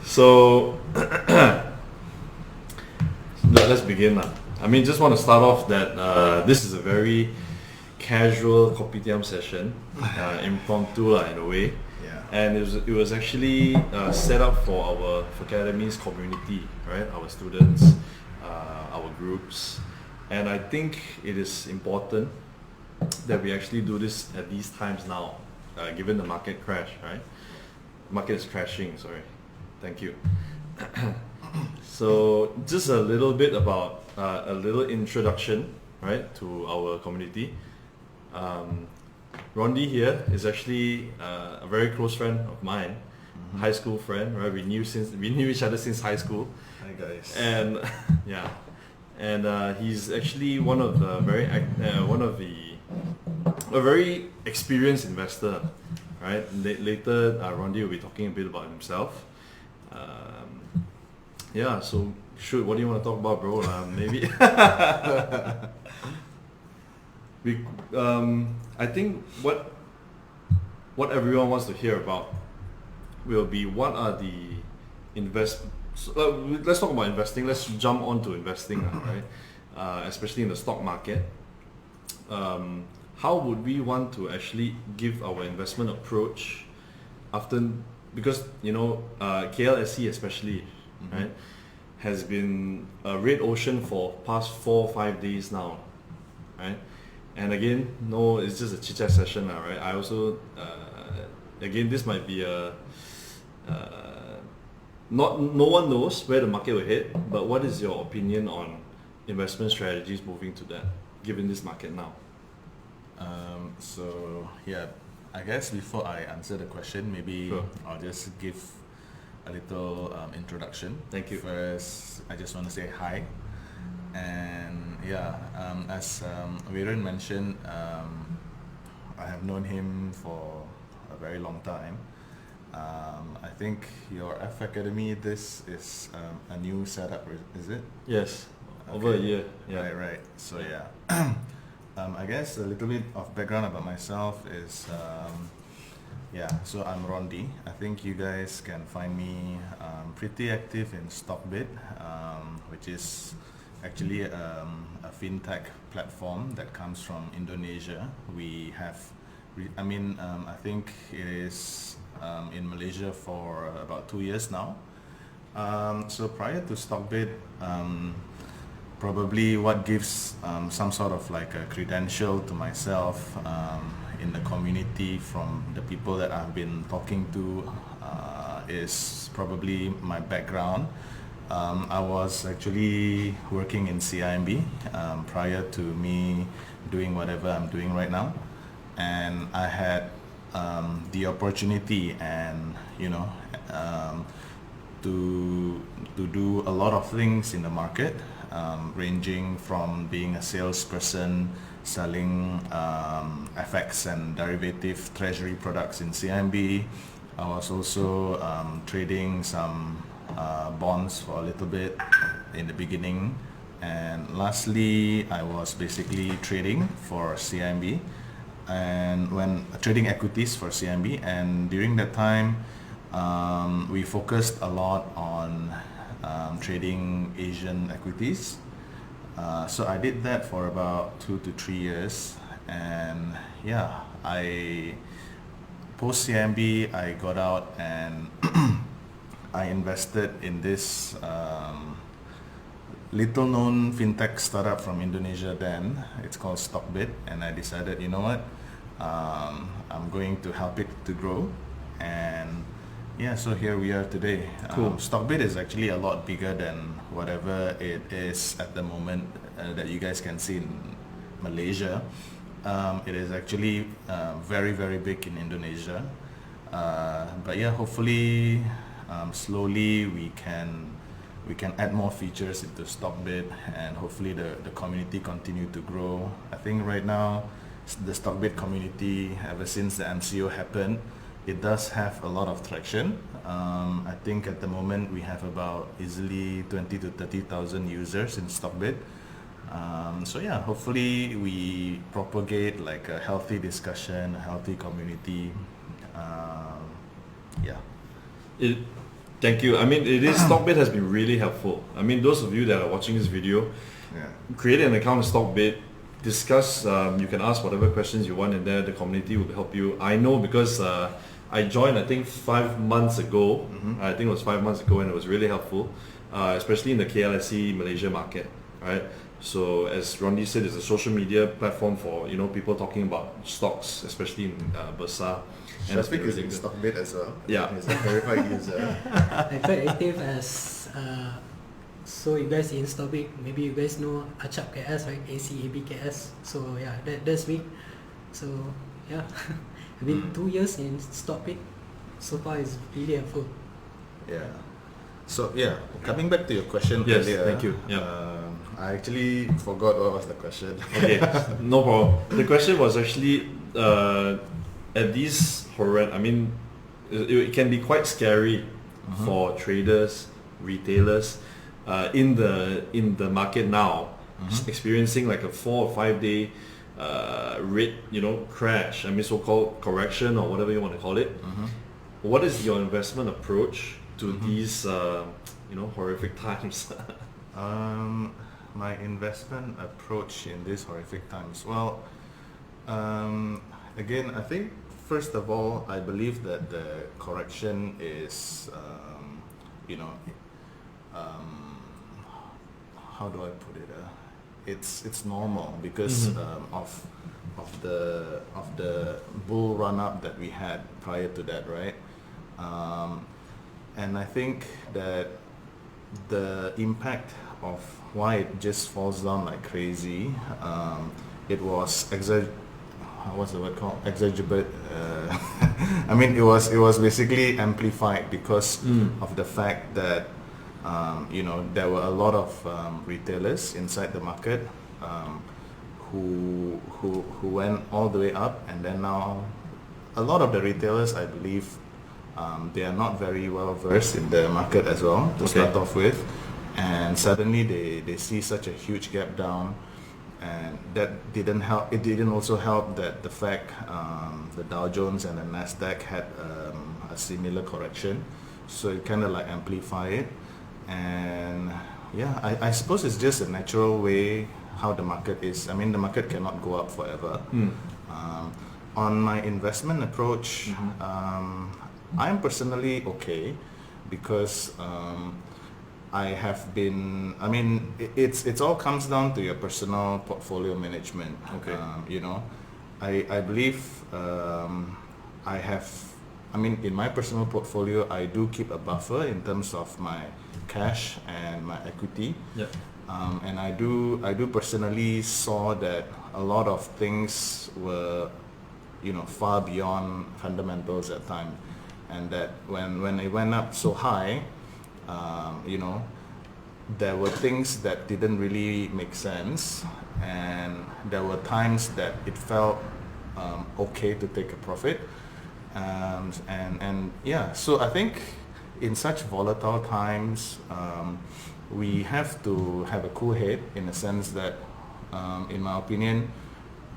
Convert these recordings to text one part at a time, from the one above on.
So let's begin now. I mean, just want to start off that this is a very casual kopitiam session, impromptu in a way. Yeah. And it was actually set up for our Facademy's community, right? Our students, our groups. And I think it is important that we actually do this at these times now, given the market crash, right? Market is crashing, sorry. Thank you. So just a little bit about a little introduction, right, to our community. Rondy here is actually a very close friend of mine, high school friend, right? We knew each other since high school. Hi guys. And yeah, and he's actually a very experienced investor, right? Later, Rondy will be talking a bit about himself. Yeah, so what do you want to talk about, bro? Maybe I think what everyone wants to hear about will be what are the let's talk about investing. Let's jump on to investing, right? Especially in the stock market. How would we want to actually give our investment approach because KLSE especially, right, has been a red ocean for past 4 or 5 days now, right? And again, no, it's just a chit-chat session now, right? I also again, this might be no one knows where the market will hit, but what is your opinion on investment strategies moving to that, given this market now? So yeah, I guess before I answer the question, maybe Sure. I'll just give a little introduction. Thank you. First, I just want to say hi. And yeah, as Viren mentioned, I have known him for a very long time. I think your Facademy, this is a new setup, is it? Yes, over a year. Yeah. Right. So yeah, I guess a little bit of background about myself is, so I'm Rondy. I think you guys can find me pretty active in StockBit, which is actually a fintech platform that comes from Indonesia. We have, I think it is in Malaysia for about 2 years now. So prior to StockBit, probably what gives some sort of like a credential to myself in the community from the people that I've been talking to is probably my background. I was actually working in CIMB prior to me doing whatever I'm doing right now, and I had the opportunity and to do a lot of things in the market, ranging from being a salesperson selling FX and derivative treasury products in CIMB. I was also trading some bonds for a little bit in the beginning, and lastly I was basically trading for CIMB and when trading equities for CIMB, and during that time we focused a lot on trading Asian equities. So I did that for about 2 to 3 years, and yeah, I post CIMB I got out and I invested in this little known fintech startup from Indonesia then. It's called StockBit, and I decided, you know what, I'm going to help it to grow, and yeah, so here we are today. Cool. StockBit is actually a lot bigger than whatever it is at the moment that you guys can see in Malaysia. It is actually very, very big in Indonesia. But yeah, hopefully slowly we can add more features into StockBit, and hopefully the community continue to grow. I think right now the StockBit community, ever since the MCO happened, it does have a lot of traction. I think at the moment we have about easily 20 to 30,000 users in StockBit. So yeah, hopefully we propagate like a healthy discussion, a healthy community. Yeah. Thank you. I mean, Stockbit has been really helpful. I mean, those of you that are watching this video, create an account in Stockbit, discuss, you can ask whatever questions you want in there, the community will help you. I know because I joined, I think 5 months ago, I think it was 5 months ago, and it was really helpful, especially in the KLSE Malaysia market, right? So as Rondy said, it's a social media platform for people talking about stocks, especially in Bursa. And I think using Stockbit as well. Yeah. He's a verified user. I'm quite active as so you guys in Stockbit, maybe you guys know Acap KS, right? ACABKS. So yeah, that's me. So yeah, I've been 2 years in Stockbit. So far it's really helpful. Yeah. So yeah, coming back to your question earlier. Thank you. I actually forgot what was the question. Okay, no problem. The question was actually at these I mean, it can be quite scary for traders, retailers in the market now, experiencing like a 4 or 5 day rate crash. I mean, so-called correction or whatever you want to call it. What is your investment approach to these horrific times? My investment approach in these horrific times. Well, again, I think first of all, I believe that the correction is, how do I put it? It's normal because of the bull run up that we had prior to that, right? And I think that the impact of why it just falls down like crazy, it was what's the word called? Exaggerate. I mean, it was basically amplified because of the fact that there were a lot of retailers inside the market who went all the way up, and then now a lot of the retailers, I believe, they are not very well versed in the market as well to start off with, and suddenly they see such a huge gap down. And that didn't help. It didn't also help that the fact the Dow Jones and the Nasdaq had a similar correction, so it kind of like amplified it. And yeah, I suppose it's just a natural way how the market is. I mean, the market cannot go up forever. On my investment approach, I'm personally okay because I have been. I mean, it's all comes down to your personal portfolio management. Okay. I believe I have. I mean, in my personal portfolio, I do keep a buffer in terms of my cash and my equity. Yeah. And I do personally saw that a lot of things were, far beyond fundamentals at time, and that when it went up so high. There were things that didn't really make sense, and there were times that it felt okay to take a profit, and yeah. So I think in such volatile times, we have to have a cool head in the sense that, in my opinion,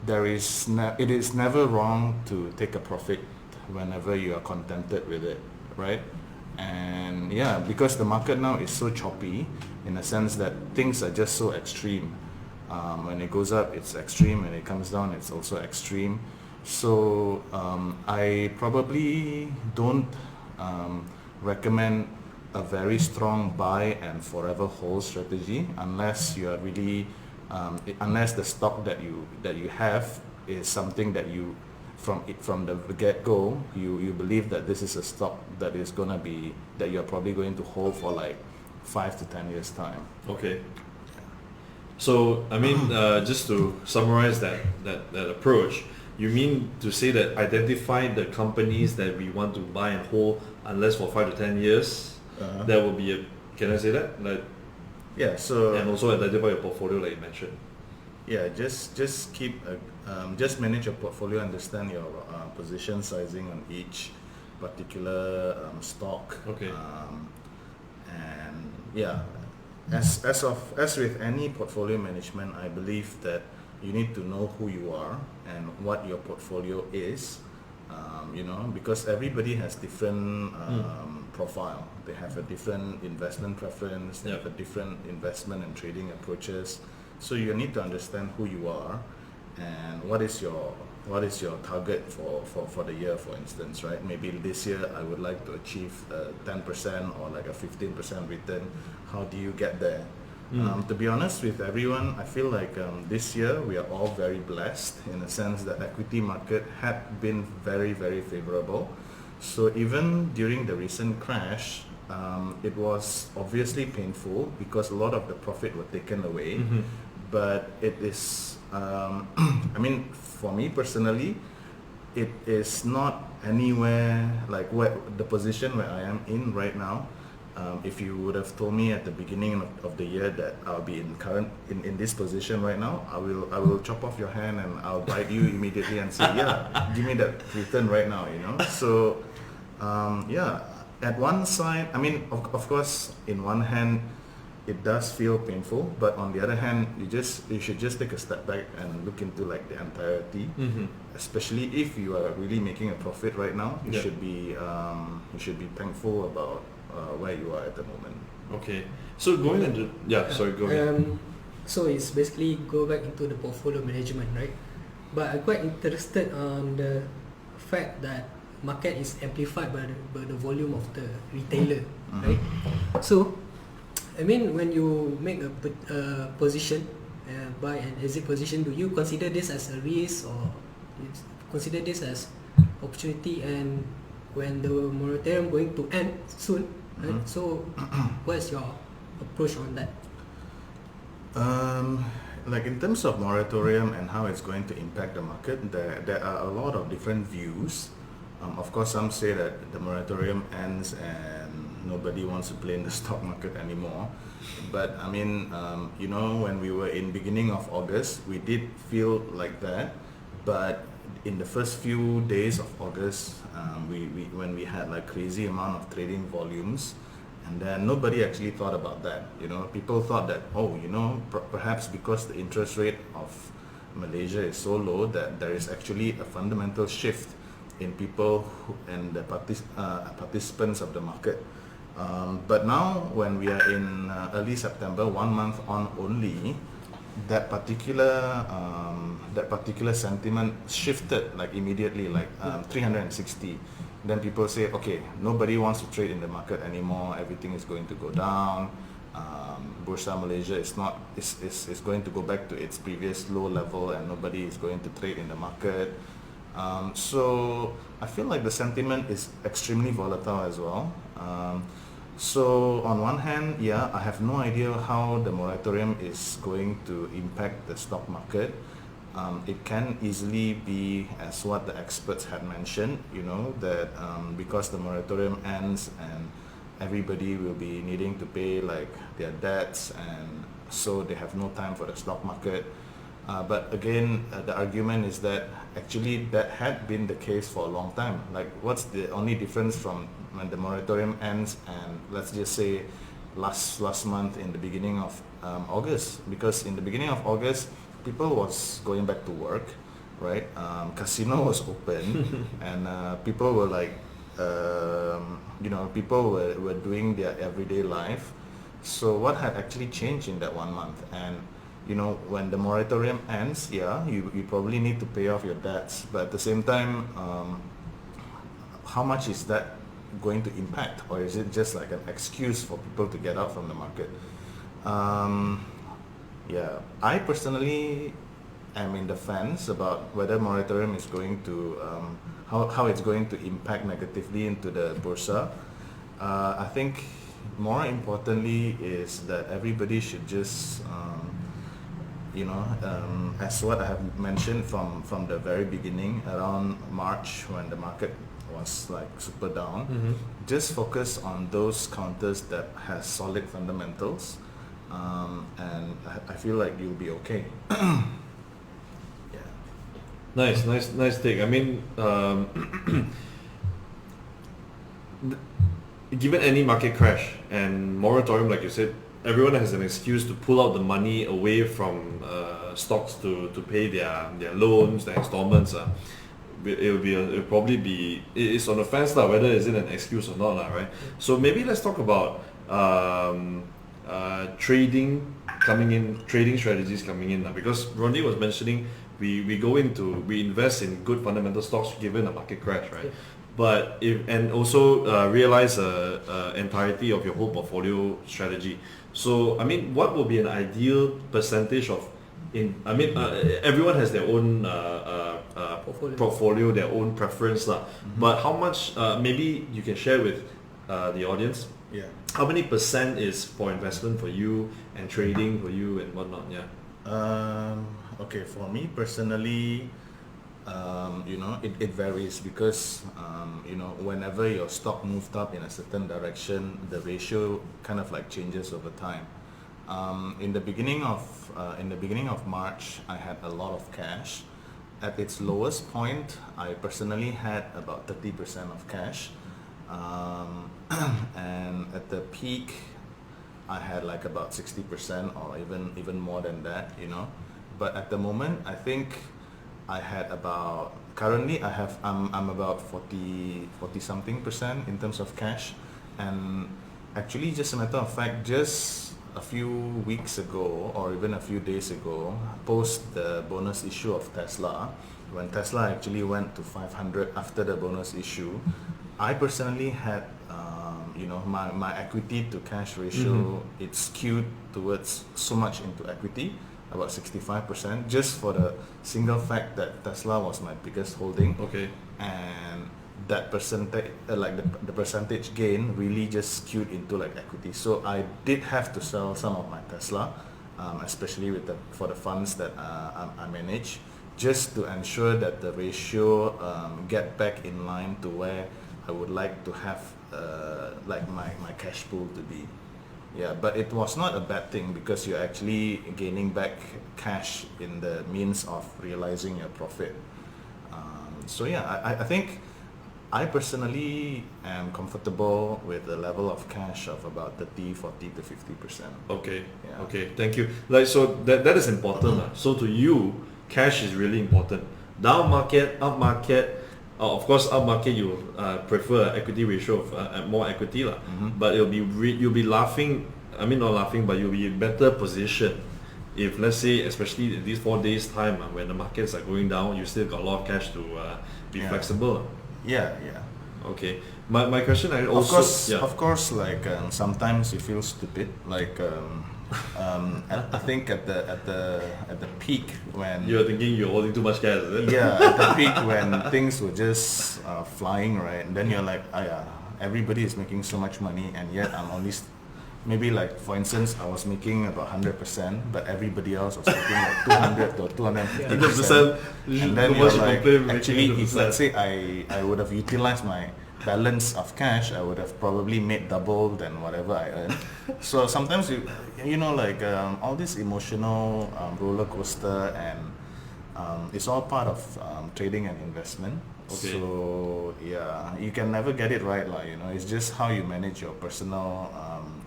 it is never wrong to take a profit whenever you are contented with it, right? And yeah, because the market now is so choppy in the sense that things are just so extreme. When it goes up, it's extreme. When it comes down, it's also extreme. So I probably don't recommend a very strong buy and forever hold strategy unless you are really, unless the stock that you have is something that you from the get-go, you believe that this is a stock that is gonna be that you're probably going to hold for like 5 to 10 years time. Okay. So I mean, just to summarize that approach, you mean to say that identify the companies that we want to buy and hold unless for 5 to 10 years, that will be a. Can I say that? Like. Yeah. So. And also identify your portfolio, like you mentioned. Yeah, just keep just manage your portfolio, understand your position sizing on each particular stock. Okay. And yeah, as with any portfolio management, I believe that you need to know who you are and what your portfolio is, Because everybody has different profile. They have a different investment preference, they have a different investment and trading approaches. So you need to understand who you are and what is your target for the year, for instance, right? Maybe this year I would like to achieve 10% or like a 15% return. How do you get there? To be honest with everyone, I feel like this year we are all very blessed in the sense that equity market had been very, very favorable. So even during the recent crash, it was obviously painful because a lot of the profit were taken away. But it is, I mean, for me personally, it is not anywhere like the position where I am in right now. If you would have told me at the beginning of the year that I'll be in this position right now, I will chop off your hand and I'll bite you immediately and say, yeah, give me that return right now, So, at one side, I mean, of course, in one hand, it does feel painful, but on the other hand, you should just take a step back and look into like the entirety. Especially if you are really making a profit right now, you should be thankful about where you are at the moment. Okay, so going into go ahead. So it's basically go back into the portfolio management, right? But I'm quite interested on the fact that market is amplified by the volume of the retailer, right? So I mean, when you make a position, buy and exit position, do you consider this as a risk or consider this as opportunity? And when the moratorium going to end soon, right? So, what's your approach on that? Like in terms of moratorium and how it's going to impact the market, there are a lot of different views. Of course, some say that the moratorium ends and nobody wants to play in the stock market anymore. But I mean, when we were in beginning of August, we did feel like that. But in the first few days of August, when we had like crazy amount of trading volumes, and then nobody actually thought about that. People thought that, perhaps because the interest rate of Malaysia is so low that there is actually a fundamental shift in people and the participants of the market. But now when we are in early September, 1 month on only, that particular sentiment shifted like immediately, like 360. Then people say, okay, nobody wants to trade in the market anymore. Everything is going to go down. Bursa Malaysia is going to go back to its previous low level, and nobody is going to trade in the market. So I feel like the sentiment is extremely volatile as well. So on one hand, I have no idea how the moratorium is going to impact the stock market. It can easily be as what the experts had mentioned, that because the moratorium ends and everybody will be needing to pay like their debts, and so they have no time for the stock market. But again, the argument is that actually that had been the case for a long time. Like, what's the only difference from when the moratorium ends and let's just say last month in the beginning of August? Because in the beginning of August, people was going back to work, right? Casino was open, and people were like, people were doing their everyday life. So what had actually changed in that 1 month? And when the moratorium ends, you probably need to pay off your debts, but at the same time, how much is that going to impact, or is it just like an excuse for people to get out from the market? I personally am in the fence about whether moratorium is going to how it's going to impact negatively into the bursa. I think more importantly is that everybody should just as what I have mentioned from the very beginning, around March when the market was like super down, just focus on those counters that has solid fundamentals, and I feel like you'll be okay. Nice take. I mean, given any market crash and moratorium, like you said, everyone has an excuse to pull out the money away from stocks to pay their loans, their installments. it'll probably be, it's on the fence lah, whether is it an excuse or not lah, right? So maybe let's talk about trading strategies coming in lah, because Rondy was mentioning we invest in good fundamental stocks given a market crash, right? But also realize entirety of your whole portfolio strategy. So I mean, what will be an ideal percentage of everyone has their own portfolio, their own preference lah. But how much? Maybe you can share with the audience. Yeah. How many percent is for investment for you and trading for you and whatnot? Yeah. Okay, for me personally, it varies because whenever your stock moved up in a certain direction, the ratio kind of like changes over time. In the beginning of March, I had a lot of cash. At its lowest point, I personally had about 30% of cash, and at the peak, I had like about 60% or even more than that. But at the moment, I think I had currently I'm about 40 something percent in terms of cash. And actually, just a matter of fact, just a few weeks ago or even a few days ago, post the bonus issue of Tesla, when Tesla actually went to 500 after the bonus issue, I personally had my equity to cash ratio, it's skewed towards so much into equity, about 65%, just for the single fact that Tesla was my biggest holding. Okay. And that percentage, the percentage gain really just skewed into like equity. So I did have to sell some of my Tesla, especially for the funds that I manage, just to ensure that the ratio get back in line to where I would like to have my cash pool to be. Yeah, but it was not a bad thing because you're actually gaining back cash in the means of realizing your profit. So yeah, I think I personally am comfortable with the level of cash of about 30, 40 to 50%. Okay. Yeah. Okay. Thank you. So that is important. So to you, cash is really important. Down market, up market. Of course, up market you prefer equity ratio of more equity lah. But you'll be laughing. I mean, not laughing, but you'll be in better position if, let's say, especially in these 4 days time when the markets are going down, you still got a lot of cash to be flexible. Yeah. Okay. My question Of course, like sometimes you feel stupid. Like I think at the peak when you're thinking you're holding too much cash, is it? Yeah, at the peak when things were just flying, right? And then you're like, everybody is making so much money, and yet I'm only maybe, like, for instance, I was making about 100%, but everybody else was making like 200 or 250%. And then you're like, actually, if let's say I would have utilized my balance of cash, I would have probably made double than whatever I earned. So sometimes all this emotional roller coaster, and it's all part of trading and investment. Okay. So yeah, you can never get it right, it's just how you manage your personal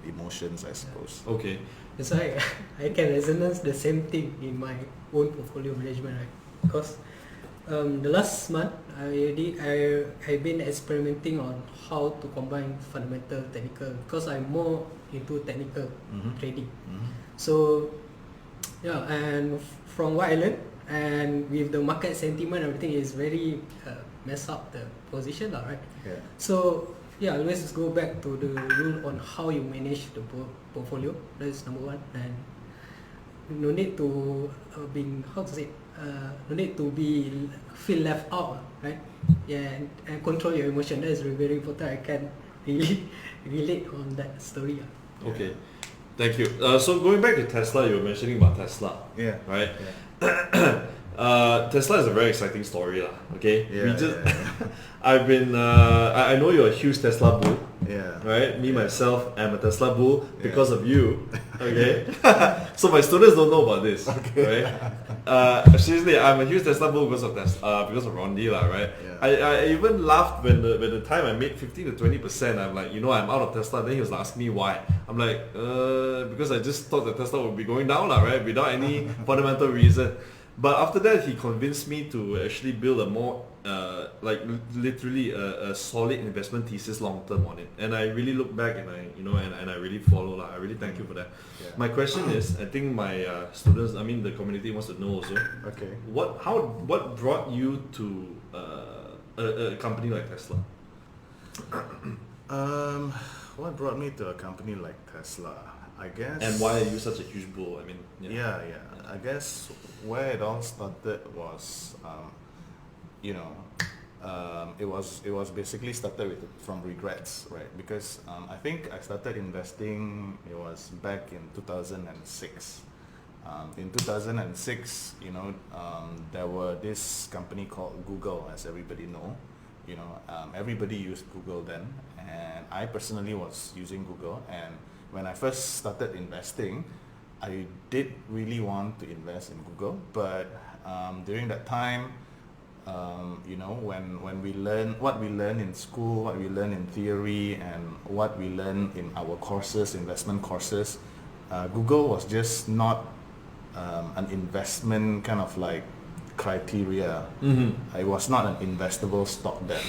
emotions, I suppose. Okay. That's why I can resonance the same thing in my own portfolio management, right? Because the last month I've been experimenting on how to combine fundamental technical, because I'm more into technical trading. So yeah, and from what I learned, and with the market sentiment, everything is very mess up the position, right? Yeah. So yeah, always go back to the rule on how you manage the portfolio. That's number one, and no need to no need to feel left out, right? Yeah, and control your emotion. That is very important. I can really relate on that story. Okay, thank you. So going back to Tesla, you were mentioning about Tesla. Yeah. Right. Yeah. Tesla is a very exciting story, lah. Okay. Yeah, I've been. I know you're a huge Tesla bull. Yeah. Right. Me myself, I'm a Tesla bull because of you. Okay. So my students don't know about this. Okay. Right. Seriously, I'm a huge Tesla bull because of Rondy, lah. Right. Yeah. I even laughed when the time I made 15 to 20%. I'm like, I'm out of Tesla. Then he was asking me why. I'm like, because I just thought that Tesla would be going down, lah. Right. Without any fundamental reason. But after that, he convinced me to actually build a more literally a solid investment thesis long term on it, and I really look back and I really follow lah. I really thank you for that. Yeah. My question is, I think my students, I mean the community wants to know also. Okay. What brought you to a company like Tesla? What brought me to a company like Tesla? I guess. And why are you such a huge bull? I mean, Yeah. I guess where it all started was, it was basically started from regrets, right? Because I think I started investing. It was back in 2006. In 2006, there were this company called Google, as everybody know. Everybody used Google then, and I personally was using Google. And when I first started investing, I did really want to invest in Google, but during that time, when we learn what we learn in school, what we learn in theory, and what we learn in our courses, investment courses, Google was just not an investment kind of like criteria. It was not an investable stock then,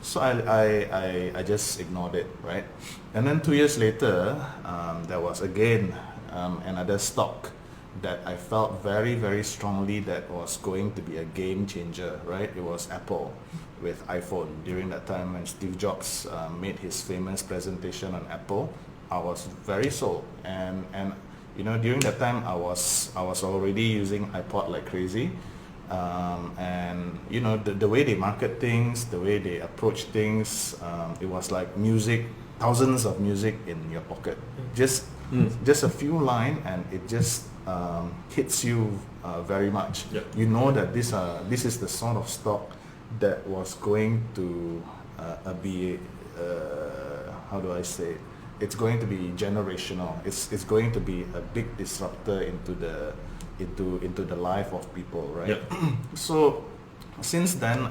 so I just ignored it, right? And then 2 years later, there was again another stock that I felt very, very strongly that was going to be a game changer, right? It was Apple with iPhone. During that time when Steve Jobs made his famous presentation on Apple, I was very sold. And during that time I was already using iPod like crazy. And the way they market things, the way they approach things, it was like music, thousands of music in your pocket. Just a few lines, and it just hits you very much. Yep. You know that this is the sort of stock that was going to be how do I say it? It's going to be generational. It's going to be a big disruptor into the life of people, right? Yep. So since then,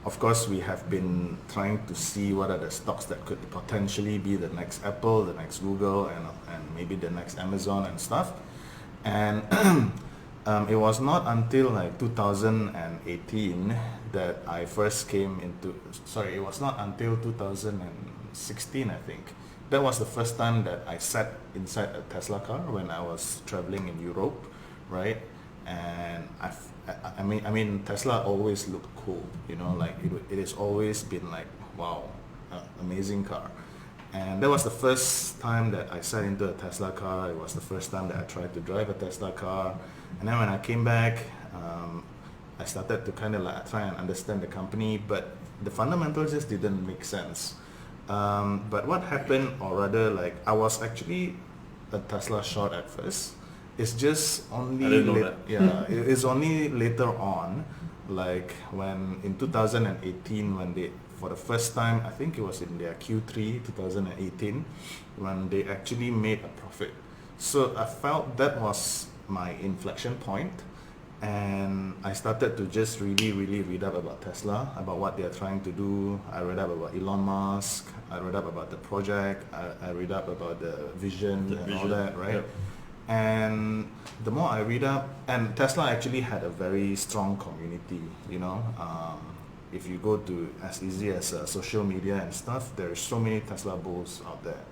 of course, we have been trying to see what are the stocks that could potentially be the next Apple, the next Google, and maybe the next Amazon and stuff. And it was not until like 2018 that I first came into. Sorry, it was not until 2016, I think. That was the first time that I sat inside a Tesla car when I was traveling in Europe, right? And I mean Tesla always looked cool, like it has always been like, wow, amazing car. And that was the first time that I sat into a Tesla car. It was the first time that I tried to drive a Tesla car. And then when I came back, I started to kind of like try and understand the company, but the fundamentals just didn't make sense. But what happened, or rather, like I was actually a Tesla short at first. It's just only I didn't know that. Yeah, it's only later on, like when in 2018, when they, for the first time, I think it was in their Q3 2018, when they actually made a profit. So I felt that was my inflection point, and I started to just really read up about Tesla, about what they're trying to do. I read up about Elon Musk, I read up about the project, I read up about the vision and all that, right? Yep. And the more I read up, and Tesla actually had a very strong community, if you go to as easy as social media and stuff, there are so many Tesla bulls out there.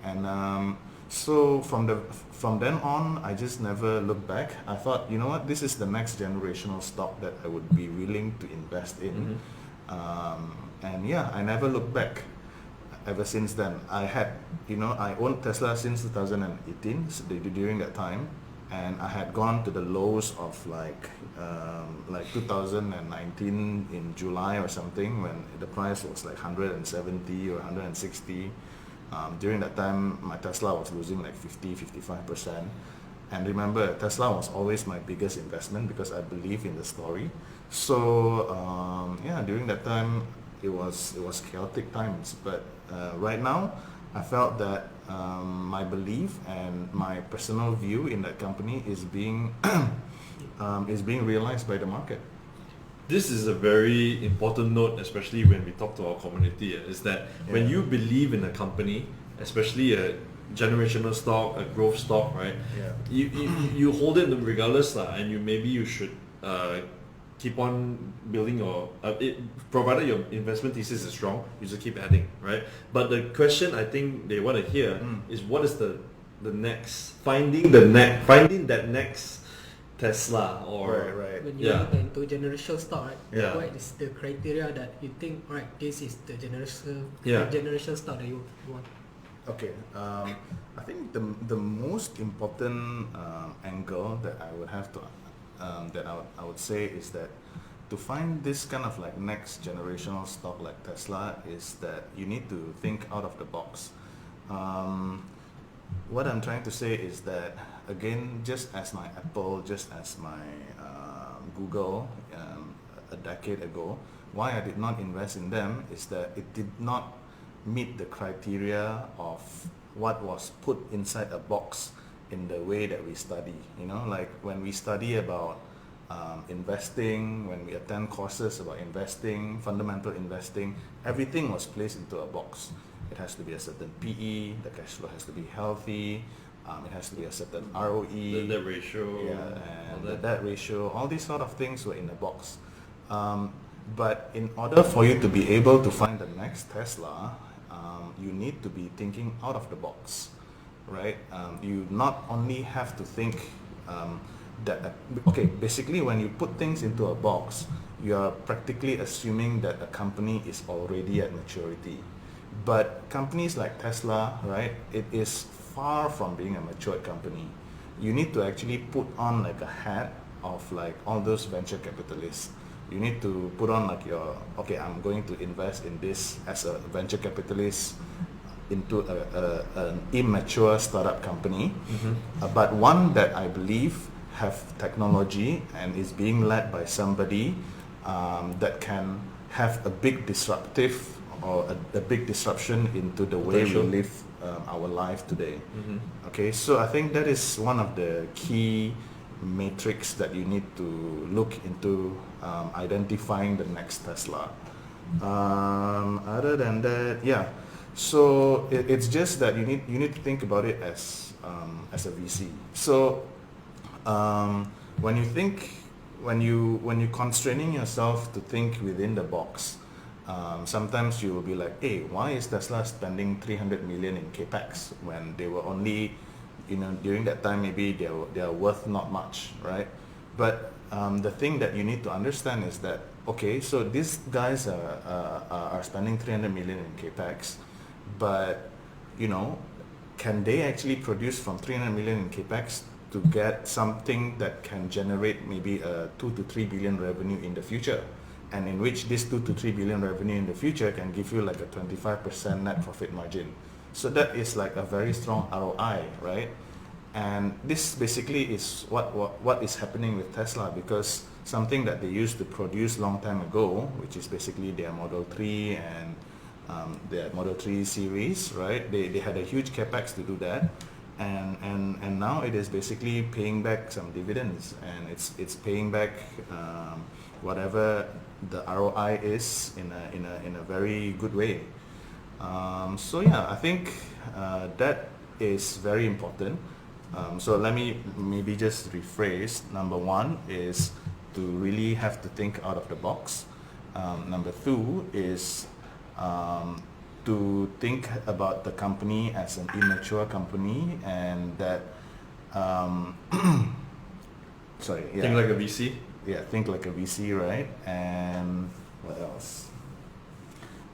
And so from then on, I just never looked back. I thought, you know what, this is the next generational stock that I would be willing to invest in. And yeah, I never looked back. Ever since then, I owned Tesla since 2018, during that time, and I had gone to the lows of like 2019 in July or something, when the price was like 170 or 160. During that time, my Tesla was losing like 55%. And remember, Tesla was always my biggest investment because I believe in the story. So during that time, it was chaotic times, but right now I felt that my belief and my personal view in that company is being realized by the market. This is a very important note, especially when we talk to our community, is that when you believe in a company, especially a generational stock, a growth stock, right? Yeah. You hold it regardless, and you should keep on building your provided your investment thesis is strong, you just keep adding, right? But the question I think they want to hear is what is the next finding that next Tesla or Right. When you look into generational stock, right? Yeah. What is the criteria that you think, right, this is the Yeah. generational stock that you want? Okay, I think the most important angle that I would have to I would say is that to find this kind of like next generational stock like Tesla is that you need to think out of the box. What I'm trying to say is that again, just as my Apple, just as my Google a decade ago, why I did not invest in them is that it did not meet the criteria of what was put inside a box in the way that we study. You know, like when we study about investing, when we attend courses about investing, fundamental investing, everything was placed into a box. It has to be a certain PE, the cash flow has to be healthy, it has to be a certain ROE, the debt ratio, and the debt ratio, all these sort of things were in a box. But in order for you to be able to find the next Tesla, you need to be thinking out of the box, right? You not only have to think basically when you put things into a box, you are practically assuming that a company is already at maturity. But companies like Tesla, right, it is far from being a matured company. You need to actually put on like a hat of like all those venture capitalists. You need to put on like I'm going to invest in this as a venture capitalist into an immature startup company, but one that I believe have technology and is being led by somebody that can have a big disruptive or a big disruption into the way we live our life today. Okay, so I think that is one of the key matrix that you need to look into identifying the next Tesla. Other than that, so it's just that you need to think about it as a VC. So when you constraining yourself to think within the box, sometimes you will be like, hey, why is Tesla spending 300 million in capex when they were only, during that time maybe they are worth not much, right? But the thing that you need to understand is that, okay, so these guys are spending 300 million in capex, but can they actually produce from 300 million in capex to get something that can generate maybe a 2 to 3 billion revenue in the future, and in which this 2 to 3 billion revenue in the future can give you like a 25% net profit margin. So that is like a very strong ROI, right? And this basically is what is happening with Tesla, because something that they used to produce long time ago, which is basically their Model 3 and their Model 3 series, right? They had a huge capex to do that, and now it is basically paying back some dividends, and it's paying back whatever the ROI is in a very good way. So yeah, I think that is very important. So let me maybe just rephrase. Number one is to really have to think out of the box. Number two is to think about the company as an immature company, and that think like a VC. Yeah, think like a VC, right? And what else?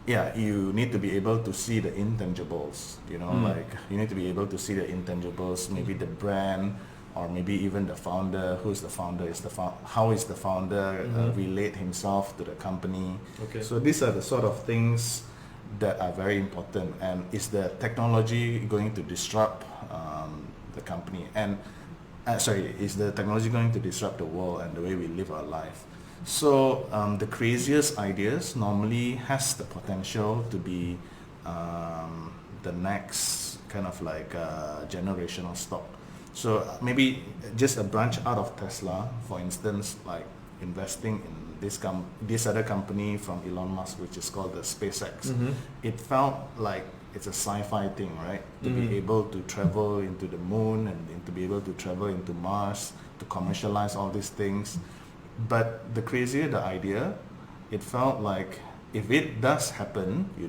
Yeah, you need to be able to see the intangibles, like you need to be able to see the intangibles, maybe the brand, or maybe even the founder. Who's the founder? How is the founder relate himself to the company? Okay. So these are the sort of things that are very important. And is the technology going to disrupt the company? And is the technology going to disrupt the world and the way we live our life? So the craziest ideas normally has the potential to be the next kind of like generational stock. So maybe just a branch out of Tesla, for instance, like investing in this other company from Elon Musk, which is called the SpaceX. It felt like it's a sci-fi thing, right? To be able to travel into the moon and to be able to travel into Mars, to commercialize all these things. But the crazier the idea, it felt like if it does happen, you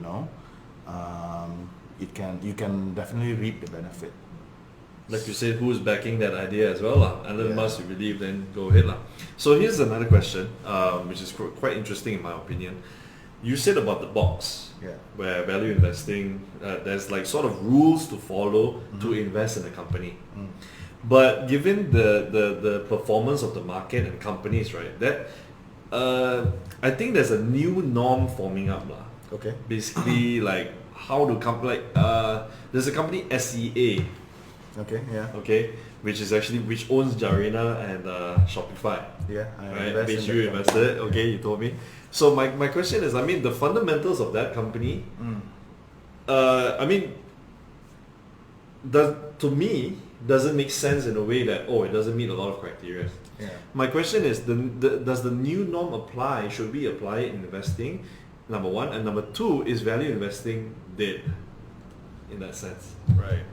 can definitely reap the benefit. Like you said, who's backing that idea as well lah? Elon Yeah. Musk, you believe, then go ahead lah. So here's another question, which is quite interesting in my opinion. You said about the box, Yeah. where value investing, there's like sort of rules to follow to invest in a company. But given the performance of the market and companies, right, that I think there's a new norm forming up lah. Okay. Basically, like how to there's a company SEA, Okay. Yeah. okay, which owns Jarena and Shopify, Yeah. right? invest Which in you that invested, company. okay, you told me. So my question is, I mean, the fundamentals of that company, I mean, doesn't make sense in a way that it doesn't meet a lot of criteria. Yeah. My question is, does the new norm apply? Should we apply it in investing? Number one, and number two, is value investing dead in that sense? Right.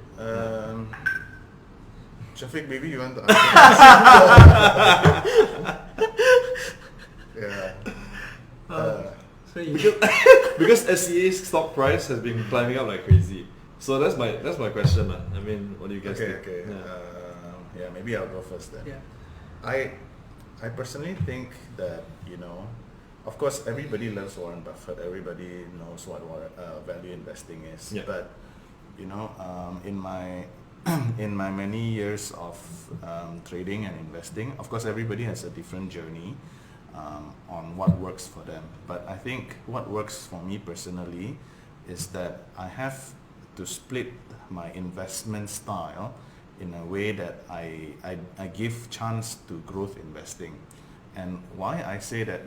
Shafiq, maybe you want to answer. Yeah. So you, Because SEA's stock price has been climbing up like crazy. So that's my question. I mean, what do you guys think? Okay. Yeah. Maybe I'll go first then. yeah. I personally think that of course everybody loves Warren Buffett. Everybody knows what value investing is. Yeah. But in my in my many years of trading and investing, of course everybody has a different journey on what works for them. But I think what works for me personally is that I have to split my investment style in a way that I give chance to growth investing. And why I say that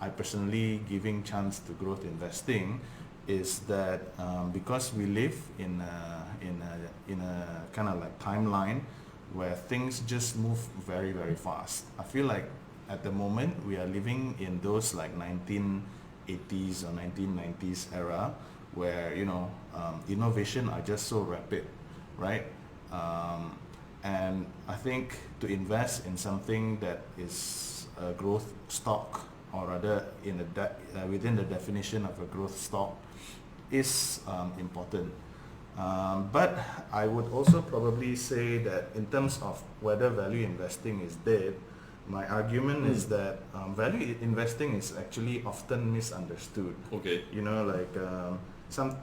I personally giving chance to growth investing is that because we live in a kind of like timeline where things just move very, very fast. I feel like at the moment we are living in those like 1980s or 1990s era where innovation are just so rapid, right? And I think to invest in something that is a growth stock, or rather within the definition of a growth stock, is important. But I would also probably say that in terms of whether value investing is dead, my argument is that value investing is actually often misunderstood. Okay.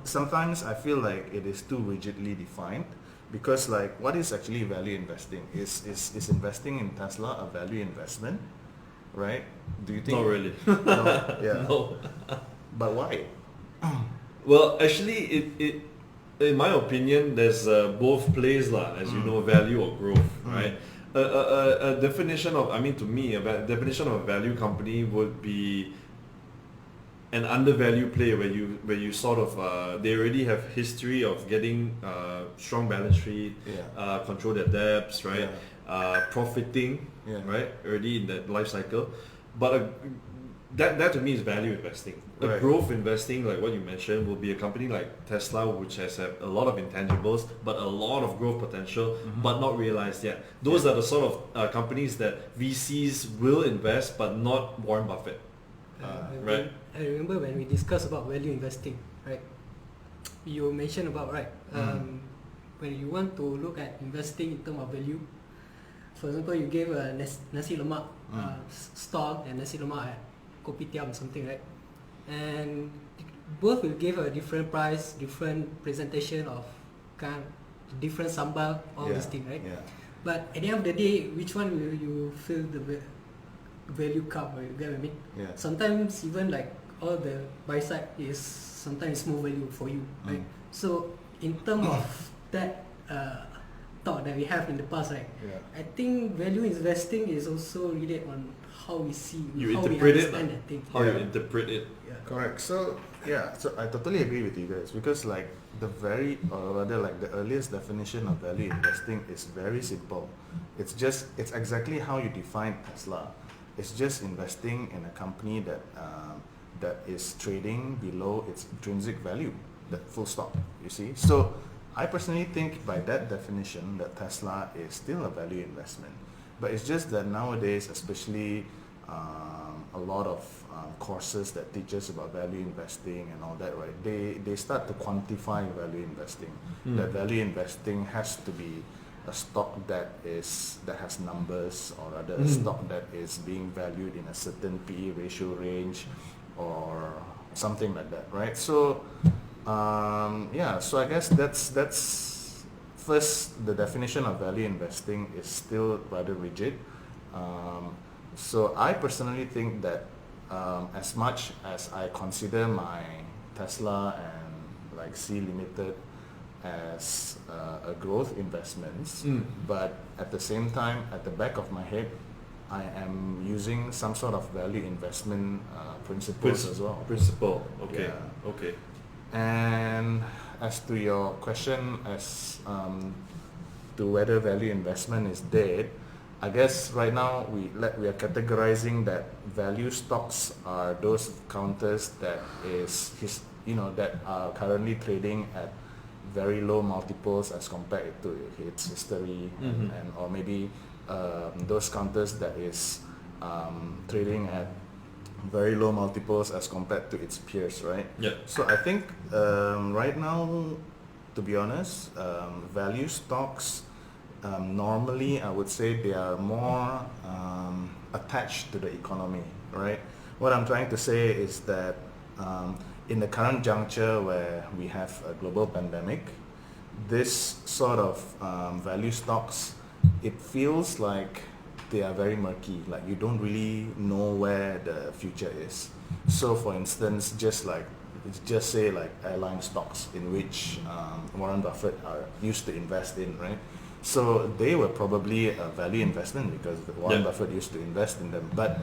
Sometimes I feel like it is too rigidly defined, because like what is actually value investing? Is investing in Tesla a value investment, right? Do you think? Not really. No? Yeah. No. But why? Well, actually, it in my opinion, there's both plays lah, as you know, value or growth, right? A definition of, to me, a definition of a value company would be an undervalued play where you sort of they already have history of getting strong balance sheet, control their debts, right? Profiting, right? Already in that life cycle, but that to me is value investing. Right. Growth investing, like what you mentioned, will be a company like Tesla, which has a lot of intangibles, but a lot of growth potential, but not realized yet. Those are the sort of companies that VCs will invest, but not Warren Buffett. Right. I remember when we discussed about value investing, right? You mentioned about when you want to look at investing in terms of value. For example, you gave a nasi lemak stall and nasi lemak at kopitiam or something, right? And both will give a different price, different presentation of kind of different sambal, all these things, right? Yeah. But at the end of the day, which one will you feel the value cup? You get what I mean? Yeah. Sometimes even like all the buy side is sometimes more value for you, right? So in terms of that thought that we have in the past, right? I think value investing is also related on how we see, You how we interpret it, understand that thing. how you interpret it. Correct. So I totally agree with you guys, because like the earliest definition of value investing is very simple. It's exactly how you define Tesla. It's just investing in a company that is trading below its intrinsic value, that full stop, you see. So I personally think by that definition that Tesla is still a value investment. But it's just that nowadays, especially a lot of courses that teach us about value investing and all that, right? They start to quantify value investing. That value investing has to be a stock that has numbers, or rather a stock that is being valued in a certain PE ratio range or something like that, right? So so I guess that's first, the definition of value investing is still rather rigid. So I personally think that as much as I consider my Tesla and like C Limited as a growth investments, but at the same time, at the back of my head, I am using some sort of value investment principles as well. Principle, okay, Yeah. okay. And as to your question as to whether value investment is dead, I guess right now we are categorizing that value stocks are those counters that that are currently trading at very low multiples as compared to its history, and or maybe those counters that is trading at very low multiples as compared to its peers, right? Yeah. So I think right now, to be honest, value stocks normally I would say they are more attached to the economy, right? What I'm trying to say is that in the current juncture where we have a global pandemic, this sort of value stocks, it feels like they are very murky, like you don't really know where the future is. So for instance, just say like airline stocks, in which Warren Buffett used to invest in, right? So they were probably a value investment because Warren Buffett used to invest in them, but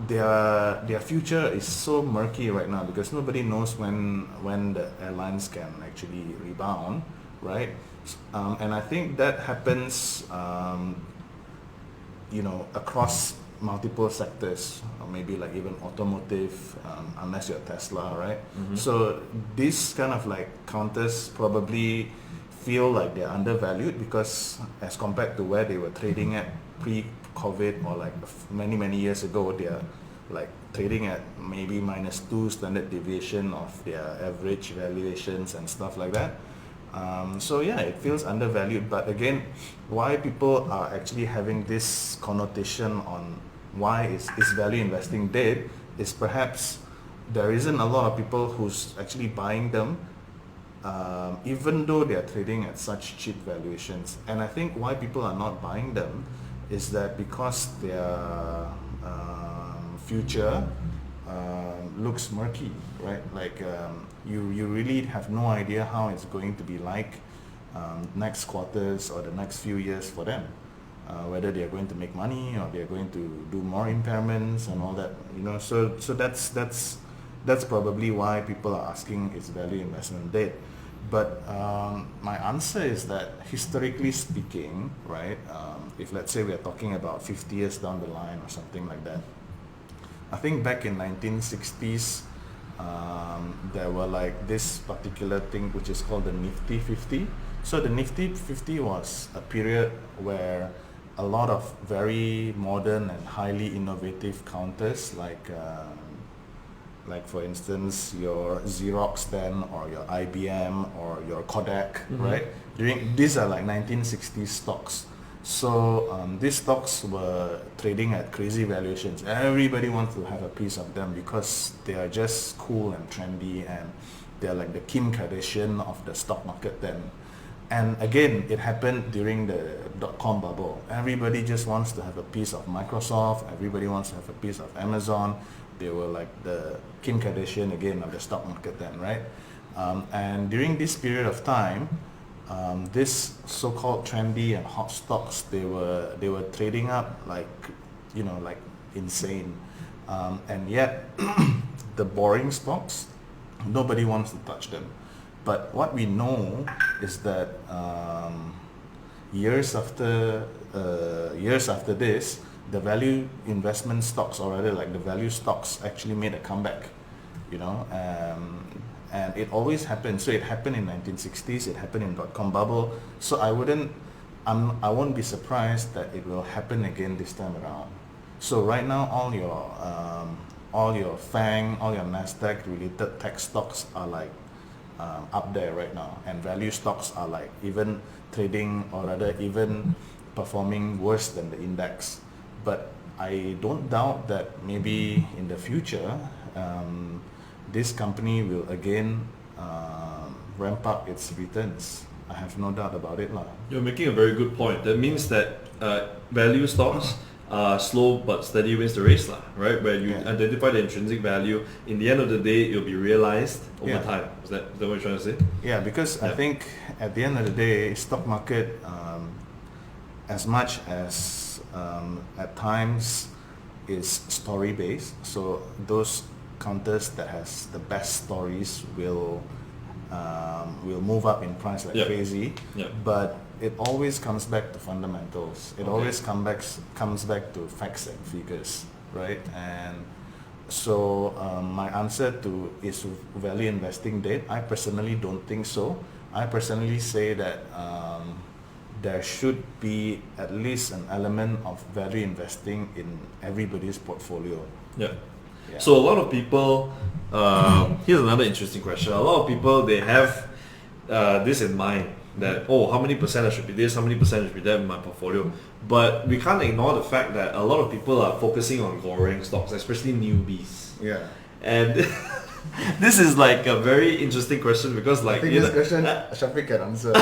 their future is so murky right now because nobody knows when the airlines can actually rebound, right? And I think that happens across multiple sectors, or maybe like even automotive, unless you're Tesla, right? So these kind of like counters probably feel like they're undervalued because as compared to where they were trading at pre-COVID or like many years ago, they're like trading at maybe -2 standard deviation of their average valuations and stuff like that. So yeah, it feels undervalued, but again, why people are actually having this connotation on why is value investing dead is perhaps there isn't a lot of people who's actually buying them, even though they are trading at such cheap valuations. And I think why people are not buying them is that because their future looks murky, right? Like you really have no idea how it's going to be like next quarters or the next few years for them, whether they are going to make money or they are going to do more impairments and all that, so that's probably why people are asking, is value investment dead? But my answer is that historically speaking, right, if let's say we are talking about 50 years down the line or something like that, I think back in 1960s, there were like this particular thing which is called the Nifty 50. So the Nifty 50 was a period where a lot of very modern and highly innovative counters like for instance your Xerox then, or your IBM or your Kodak, right? These are like 1960s stocks. So these stocks were trading at crazy valuations. Everybody wants to have a piece of them because they are just cool and trendy, and they're like the Kim Kardashian of the stock market then. And again, it happened during the dot-com bubble. Everybody just wants to have a piece of Microsoft. Everybody wants to have a piece of Amazon. They were like the Kim Kardashian again of the stock market then, right? And during this period of time, this so-called trendy and hot stocks, they were trading up like insane, and yet the boring stocks, nobody wants to touch them. But what we know is that years after this, the value investment stocks, or rather like the value stocks, actually made a comeback, and it always happens. So it happened in 1960s, it happened in dot-com bubble. So I won't be surprised that it will happen again this time around. So right now, all your FANG, all your Nasdaq related tech stocks are like up there right now, and value stocks are like even trading, or rather even performing worse than the index. But I don't doubt that maybe in the future, this company will again ramp up its returns. I have no doubt about it, lah. You're making a very good point. That means that value stocks are slow but steady wins the race, lah, right? Where you identify the intrinsic value, in the end of the day, it'll be realized over time. Is that what you're trying to say? Yeah, because I think at the end of the day, stock market, as much as at times is story based, so those counters that has the best stories will move up in price like crazy. But it always comes back to fundamentals. It always comes back to facts and figures, right? And so my answer to is value investing dead? I personally don't think so. I personally say that there should be at least an element of value investing in everybody's portfolio. Yeah. So a lot of people, here's another interesting question. A lot of people, they have this in mind, that, oh, how many percent should be this, how many percent should be that in my portfolio. But we can't ignore the fact that a lot of people are focusing on goreng stocks, especially newbies. Yeah. And this is like a very interesting question, because like, I think this question Shafiq can answer.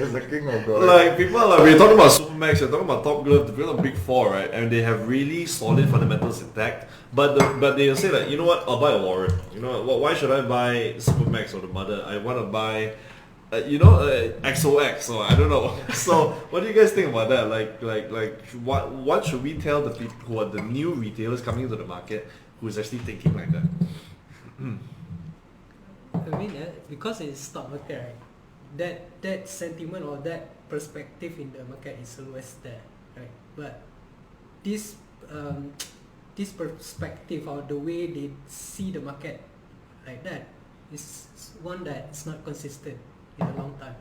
He's the king of goreng. Like people are like, we're talking about Supermax, we're talking about Top Glove, we're talking about Big Four, right? And they have really solid fundamentals intact. But they'll say like, you know what, I'll buy a warrant. You know what, why should I buy Supermax or the mother? I want to buy XOX, or I don't know. So what do you guys think about that? Like what should we tell the people who are the new retailers coming into the market who's actually thinking like that? I mean, because it's stock market, right? That sentiment or that perspective in the market is always there, right? But this perspective, or the way they see the market like that, is one that is not consistent in a long time.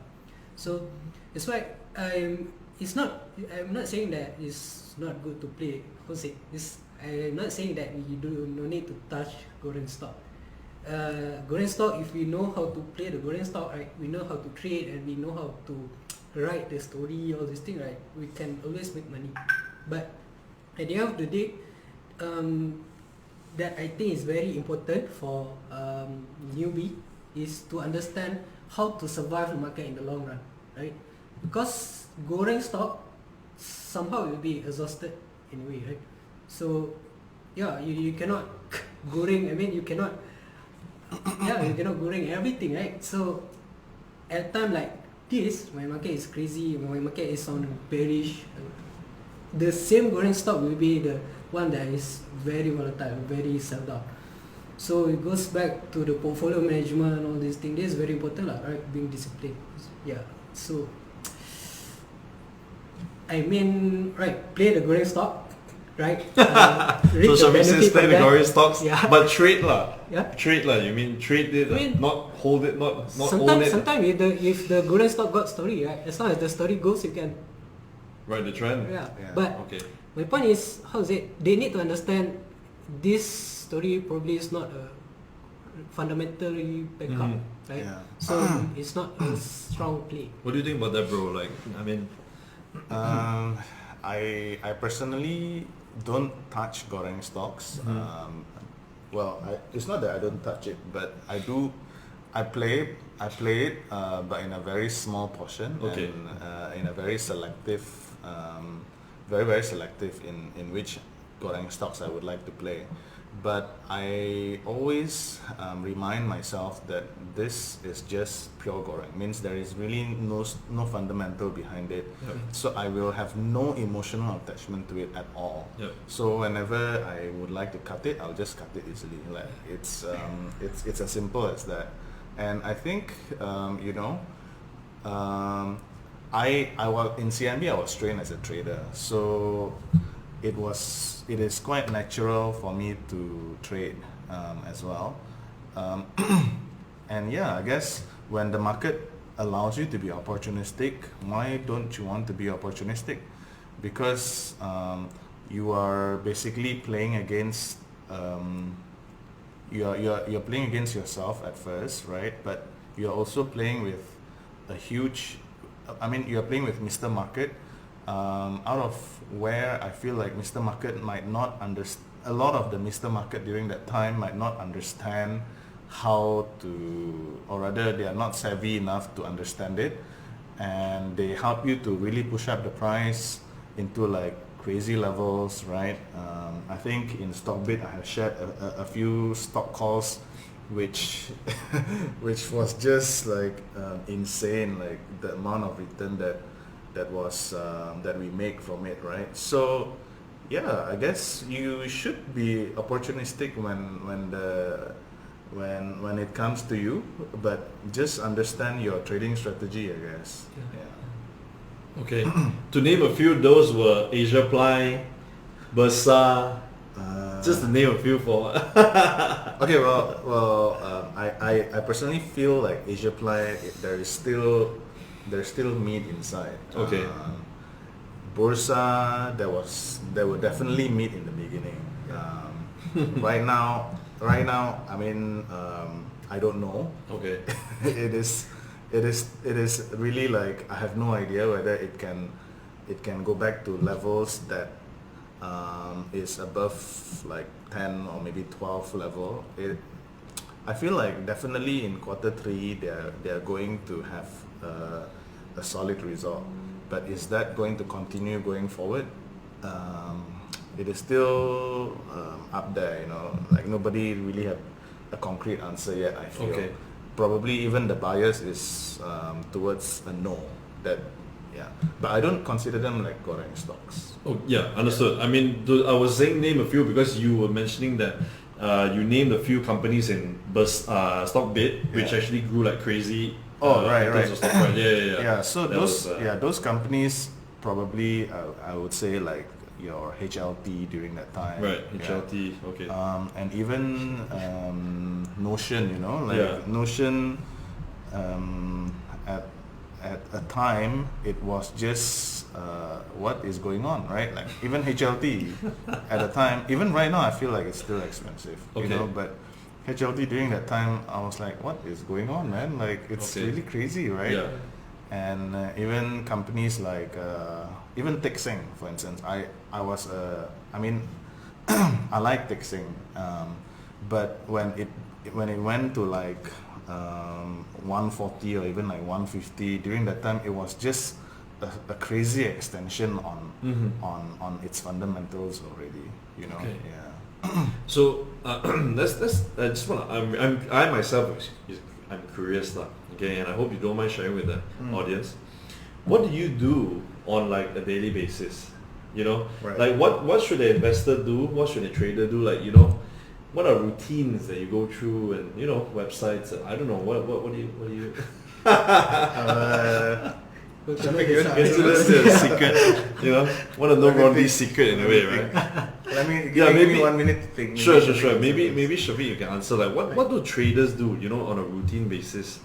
So that's why I'm not saying that it's not good to play. I'm not saying that we no need to touch goreng stock. Goreng stock, if we know how to play the goreng stock, right, we know how to trade, and we know how to write the story, all these things, right, we can always make money. But at the end of the day, that I think is very important for newbie, is to understand how to survive the market in the long run, right? Because goreng stock somehow will be exhausted anyway, right? So yeah, you cannot goreng. I mean, you cannot goreng everything, right? So at a time like this, when market is crazy, when market is on bearish, the same goreng stock will be the one that is very volatile, very sold out. So it goes back to the portfolio management, all these things. This is very important, right? Being disciplined. Yeah. So I mean, right, play the goreng stock, right? So Shafiq says play the goreng stocks, but trade lah. Yeah. Trade lah. You mean trade it, not hold it, not own it. Sometimes if the goreng stock got story, right? As long as the story goes, you can ride the trend. Yeah. But my point is, how is it? They need to understand this story probably is not a fundamentally back up, right? Yeah. So it's not a strong play. What do you think about that, bro? Like, I mean, I personally don't touch goreng stocks. It's not that I don't touch it, but I do. I play it, but in a very small portion, and in a very selective, very selective in which goreng stocks I would like to play. But I always remind myself that this is just pure goreng, means there is really no fundamental behind it. So I will have no emotional attachment to it at all. So whenever I would like to cut it, I'll just cut it easily. Like it's as simple as that. And I think I was in CMB. I was trained as a trader, so it is quite natural for me to trade as well. And yeah, I guess when the market allows you to be opportunistic, why don't you want to be opportunistic? Because you are basically playing against you're playing against yourself at first, right? But you're also playing with a huge, I mean, you're playing with Mr. Market, out of where I feel like Mr. Market might not understand, a lot of the Mr. Market during that time might not understand how to, or rather they are not savvy enough to understand it, and they help you to really push up the price into like crazy levels, right? I think in StockBit I have shared a few stock calls which which was just like insane, like the amount of return that was that we make from it, right? So yeah, I guess you should be opportunistic when it comes to you, but just understand your trading strategy, I guess. Yeah. Okay. To name a few, those were Asia Ply, Bursa, just to name a few for. Okay, I personally feel like Asia Ply, there's still meat inside. Okay. Bursa, there were definitely meat in the beginning. Right now, I mean, I don't know. Okay. It is really like I have no idea whether it can go back to levels that is above like 10 or maybe 12 level. I feel like definitely in Q3 they are going to have a solid result, but is that going to continue going forward? It is still up there, you know, like nobody really have a concrete answer yet, I feel. Okay. Probably even the bias is towards a no, that yeah, but I don't consider them like goreng stocks. Oh yeah, understood. I mean, I was saying name a few because you were mentioning that you named a few companies in StockBit which actually grew like crazy. Right. of stock price. Yeah. Yeah, so That those was, those companies probably I would say like your HLT during that time. Right, Yeah. HLT. Okay. And even Notion, you know, like Yeah. Notion at a time it was just what is going on, right? Like even HLT at a time, even right now I feel like it's still expensive, you Okay. know, but HLT during that time I was like, what is going on, man? Like it's Okay. really crazy, right? Yeah. And even companies like even Texeng, for instance, I mean I like Texeng, but when it went to like 140 or even like 150 during that time, it was just a crazy extension on its fundamentals already, you know. Okay. Yeah. So let's I just wanna I myself I'm curious lah. Okay, and I hope you don't mind sharing with the audience. What do you do on like a daily basis? You know, Right. like what should an investor do? What should a trader do? Like, you know, what are routines that you go through, and you know, websites? And I don't know what do you It's a secret, you know. Want to know Rondy's secret in a way, right? Let me Yeah, give maybe- me 1 minute to think. Sure. Maybe Shafiq, you can answer like what do traders do, you know, on a routine basis,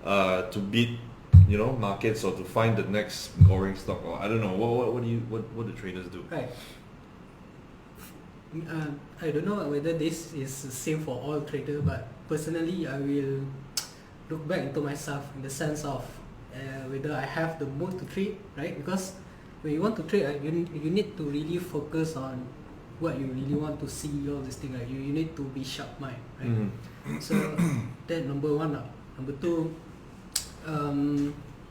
to beat, you know, markets or to find the next goreng stock, or I don't know what do traders do? Right. I don't know whether this is the same for all traders, but personally I will look back into myself in the sense of whether I have the mood to trade, right? Because when you want to trade, right, you need to really focus on what you really want to see, all this thing, right? You need to be sharp mind, right? Mm-hmm. So that number one lah. Number two,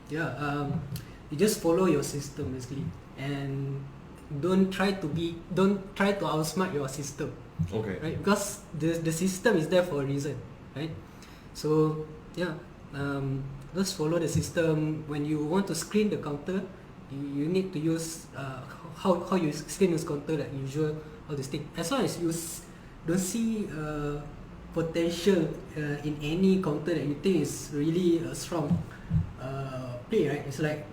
you just follow your system basically, and don't try to outsmart your system, Okay. right? Because the system is there for a reason, right? So yeah, just follow the system. When you want to screen the counter, you need to use how you screen this counter, like usual, all this thing. As long as you don't see potential in any counter that you think is really a strong play, right? It's like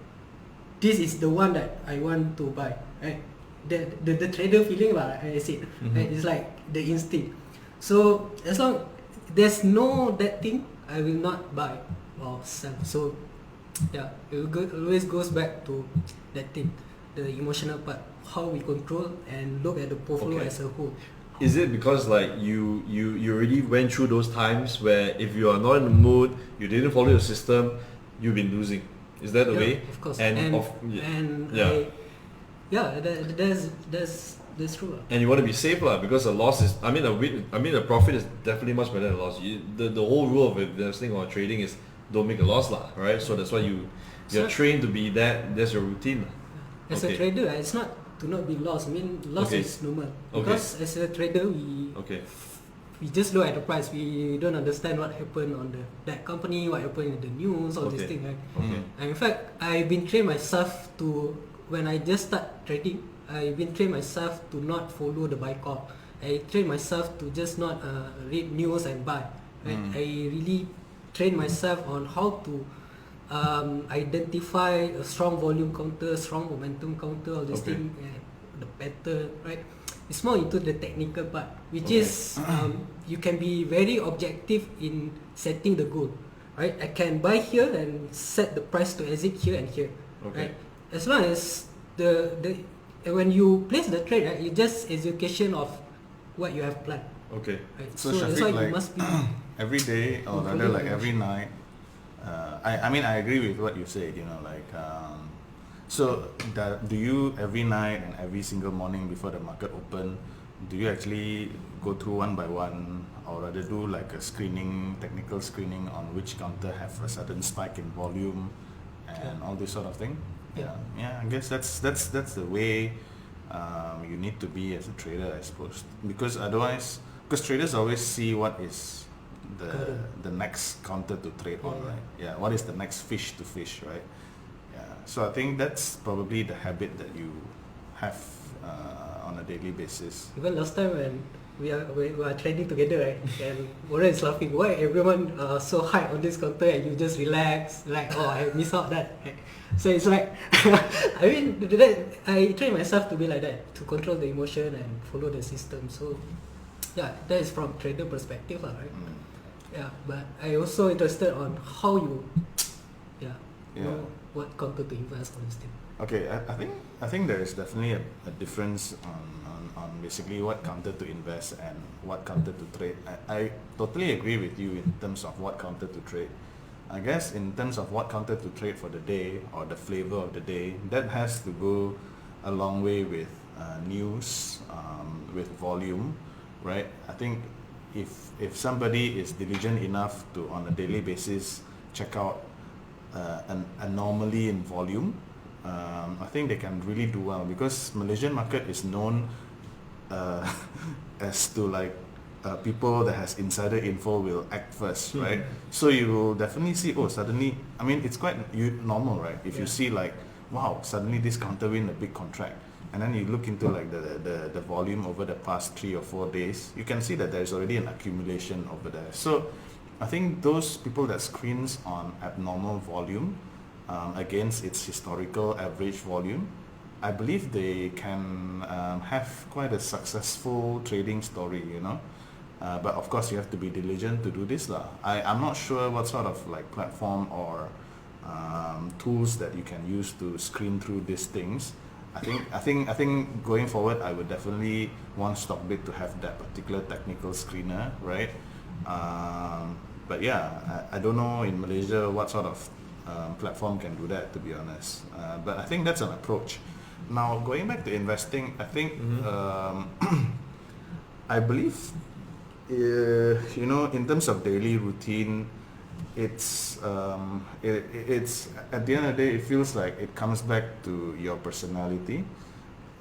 this is the one that I want to buy, right? The trader feeling, like I said, right? It's like the instinct. So as long there's no that thing, I will not buy or sell. So yeah, always goes back to that thing. the emotional part, how we control and look at the portfolio Okay. as a whole. Is it because like you already went through those times where if you are not in the mood, you didn't follow your system, you've been losing? Is that the Yeah, way? of course. And That's true. And you want to be safe lah, because a loss is, a profit is definitely much better than a loss. The whole rule of investing or trading is don't make a loss lah, right? So that's why you're trained to be that. That's your routine lah. As a trader, it's not to not be lost. I mean, loss Okay. is normal Okay. because as a trader, Okay. we just look at the price. We don't understand what happened on that company, what happened in the news, all these Okay. things, right? Okay. And in fact, I've been trained myself to, when I just start trading, I've been trained myself to not follow the buy call. I train myself to just not read news and buy. Right? I really train myself on how to identify a strong volume counter, strong momentum counter, all these Okay. things, the pattern, right? It's more into the technical part, which Okay. is you can be very objective in setting the goal, right? I can buy here and set the price to exit here and here, Okay. right? As long as the when you place the trade, right, it's just execution of what you have planned, Okay. right? So that's Shafiq, why like, you must be every day, or Controlling rather like the every night. I mean, I agree with what you said. You know, like, so do you every night and every single morning before the market open, do you actually go through one by one, or rather do like a screening, technical screening on which counter have a sudden spike in volume, and all this sort of thing? Yeah. Yeah. I guess that's the way you need to be as a trader, I suppose, because otherwise, because traders always see what is the next counter to trade on, Yeah. right? Yeah, what is the next fish to fish, right? Yeah, so I think that's probably the habit that you have on a daily basis. even last time when we are trading together, right? And Warren is laughing. Why everyone so high on this counter and you just relax? Like, oh, I miss out that. So it's like, I mean, I train myself to be like that, to control the emotion and follow the system. So, yeah, that is from trader perspective, right? Yeah, but I also interested on how you, know what counter to invest on this thing. Okay, I think there is definitely a difference on basically what counter to invest and what counter to trade. I totally agree with you in terms of what counter to trade. I guess in terms of what counter to trade for the day or the flavor of the day, that has to go a long way with news, with volume, right? I think if somebody is diligent enough to on a daily basis check out an anomaly in volume, I think they can really do well, because Malaysian market is known as to like people that has insider info will act first, right? So you will definitely see, oh, suddenly, I mean, it's quite normal, right? If you see like, wow, suddenly this counter win a big contract, and then you look into like the volume over the past 3 or 4 days, you can see that there's already an accumulation over there. So I think those people that screens on abnormal volume against its historical average volume, I believe they can have quite a successful trading story, you know. But of course you have to be diligent to do this lah. I'm not sure what sort of like platform or tools that you can use to screen through these things. I think going forward, I would definitely want Stockbit to have that particular technical screener, right? But yeah, I don't know in Malaysia what sort of platform can do that, to be honest. But I think that's an approach. Now going back to investing, I think I believe you know, in terms of daily routine, it's at the end of the day, it feels like it comes back to your personality.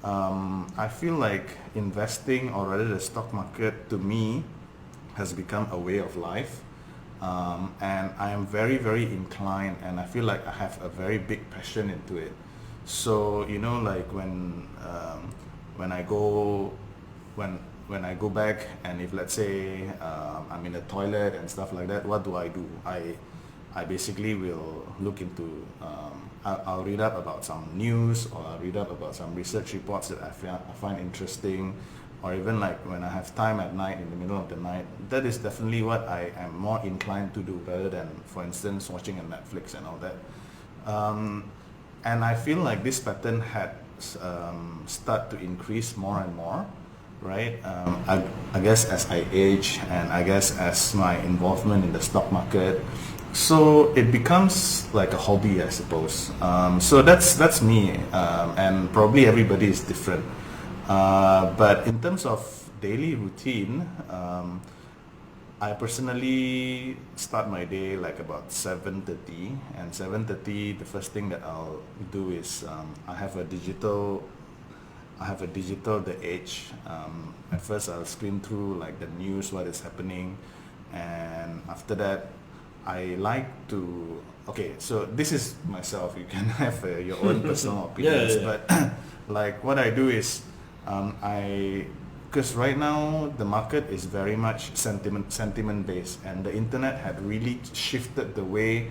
I feel like investing, or rather the stock market, to me has become a way of life, and I am very, very inclined, and I feel like I have a very big passion into it. So you know, like when I go back, and if let's say I'm in the toilet and stuff like that, what do? I basically will look into I'll read up about some news, or I'll read up about some research reports that I find interesting, or even like when I have time at night, in the middle of the night, that is definitely what I am more inclined to do, rather than, for instance, watching a Netflix and all that. And I feel like this pattern had start to increase more and more, right? I guess as I age, and I guess as my involvement in the stock market, so it becomes like a hobby, I suppose. So that's me, and probably everybody is different. But in terms of daily routine, I personally start my day like about 7:30, and 7:30 the first thing that I'll do is I have a digital The Age. At first I'll screen through like the news, what is happening, and after that I like to, okay, so this is myself, you can have your own personal opinions, but like what I do is because right now the market is very much sentiment based, and the internet had really shifted the way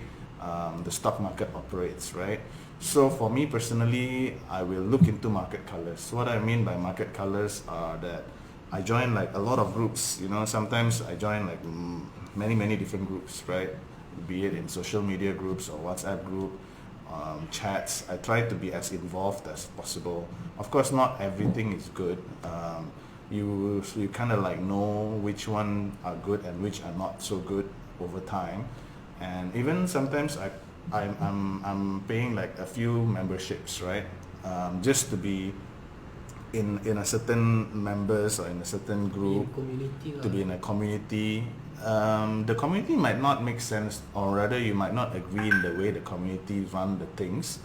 the stock market operates, right? So for me personally, I will look into market colors. What I mean by market colors are that I join like a lot of groups, sometimes I join like many different groups, right? Be it in social media groups or WhatsApp group, chats. I try to be as involved as possible. Of course, not everything is good. You kind of like know which one are good and which are not so good over time, and even sometimes I'm paying like a few memberships, right? Just to be in a certain members or in a certain group, to be in a community. The community might not make sense, or rather you might not agree in the way the community run the things,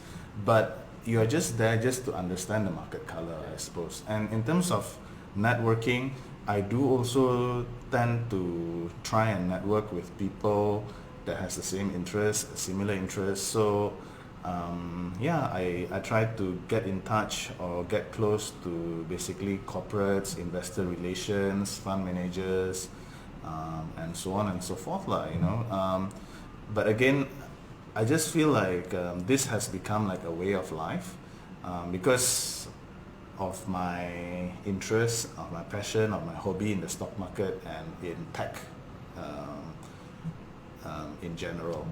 but you are just there just to understand the market color, I suppose. And in terms of networking, I do also tend to try and network with people that has the same interest, similar interests. So I try to get in touch or get close to basically corporates, investor relations, fund managers, and so on and so forth, but again, I just feel like this has become like a way of life, because of my interest, of my passion, of my hobby in the stock market and in tech in general.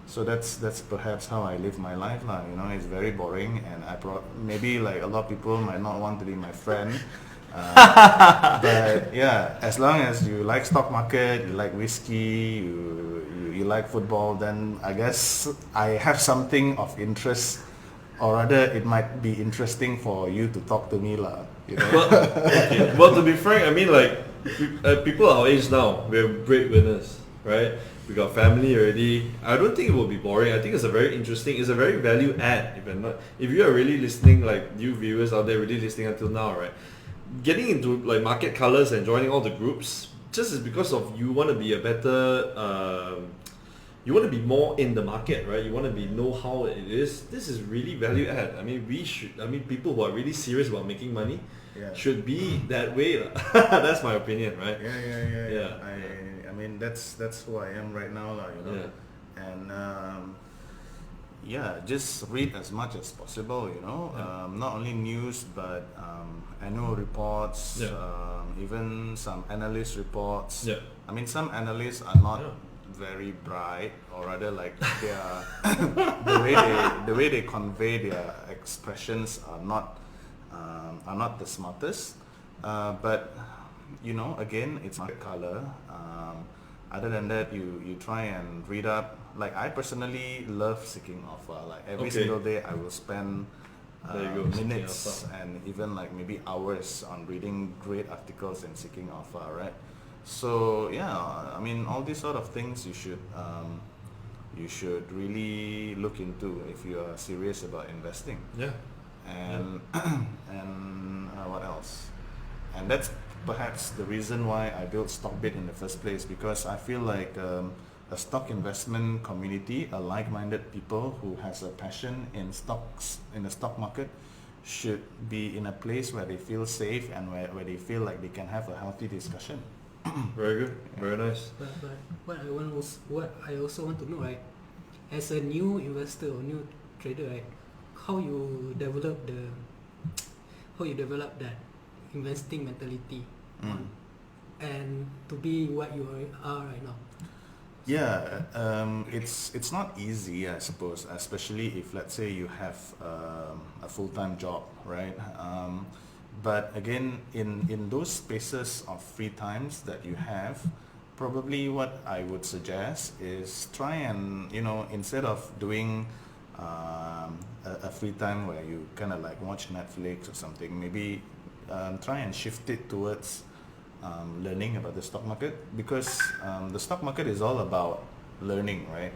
So that's perhaps how I live my life, It's very boring, and maybe like a lot of people might not want to be my friend. But yeah, as long as you like stock market, you like whiskey, you like football, then I guess I have something of interest, or rather it might be interesting for you to talk to me lah. Well, to be frank, I mean, like people our age now, we're breadwinners, right? We got family already. I don't think it will be boring. I think it's a very interesting, it's a very value add. If you are really listening, like you viewers out there really listening until now, right? Getting into like market colors and joining all the groups just is because of you want to be a better, you want to be more in the market, right? You want to know how it is. This is really value add. I mean, people who are really serious about making money should be that way. That's my opinion, right? Yeah. I mean, that's who I am right now, and just read as much as possible, not only news, but annual reports, even some analyst reports. I mean, some analysts are not very bright, or rather like they are the way they convey their expressions are not the smartest, but again, it's market color. Other than that, you try and read up. Like I personally love seeking alpha. Like every single day I will spend minutes and even like maybe hours on reading great articles and seeking alpha, right? So I mean, all these sort of things you should really look into if you are serious about investing. And what else? And that's perhaps the reason why I built StockBit in the first place, because I feel like a stock investment community, a like-minded people who has a passion in stocks, in the stock market, should be in a place where they feel safe and where they feel like they can have a healthy discussion. Very good, very nice. But what I also want to know, right, as a new investor or new trader, right, how you develop that investing mentality and to be what you are right now. Yeah, it's not easy, I suppose, especially if, let's say, you have a full-time job, right? But again, in those spaces of free times that you have, probably what I would suggest is try and, instead of doing a free time where you kind of like watch Netflix or something, maybe try and shift it towards learning about the stock market, because the stock market is all about learning, right?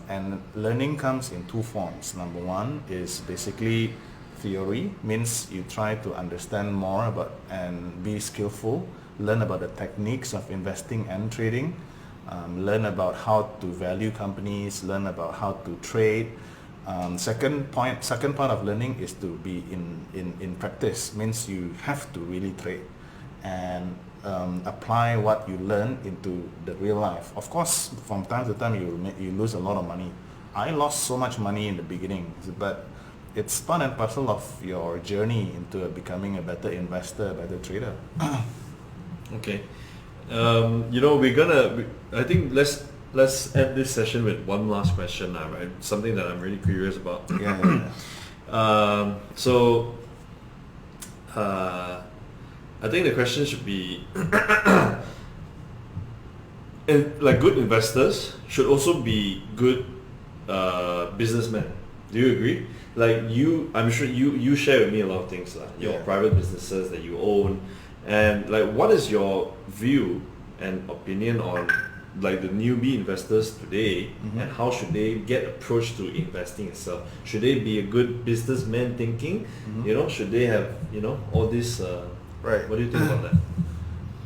And learning comes in two forms. Number one is basically theory, means you try to understand more about and be skillful, learn about the techniques of investing and trading, learn about how to value companies, learn about how to trade. Second part of learning is to be in practice, means you have to really trade and apply what you learn into the real life. Of course, from time to time you lose a lot of money. I lost so much money in the beginning, but it's part and parcel of your journey into becoming a better investor, a better trader. Okay. I think let's end this session with one last question now, right? Something that I'm really curious about. I think the question should be like good investors should also be good businessmen. Do you agree? Like I'm sure you share with me a lot of things, your private businesses that you own, and like what is your view and opinion on like the newbie investors today, and how should they get approached to investing itself? Should they be a good businessman thinking? Should they have all this? Right. What do you think about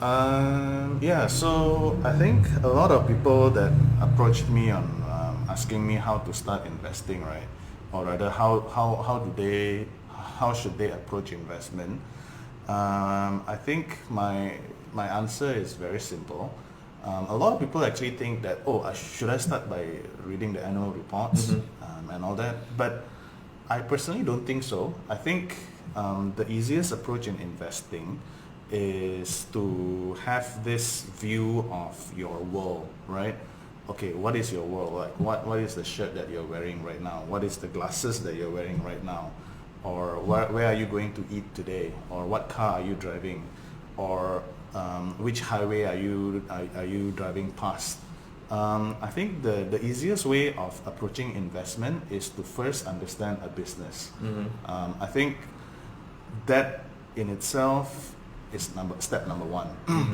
that? So I think a lot of people that approached me on asking me how to start investing, right, or rather how should they approach investment? I think my answer is very simple. A lot of people actually think that, should I start by reading the annual reports and all that? But I personally don't think so. I think the easiest approach in investing is to have this view of your world, right? Okay, what is your world? Like what is the shirt that you're wearing right now? What is the glasses that you're wearing right now? Or where are you going to eat today? Or what car are you driving? Or which highway are you driving past? I think the easiest way of approaching investment is to first understand a business. I think that in itself is step number one.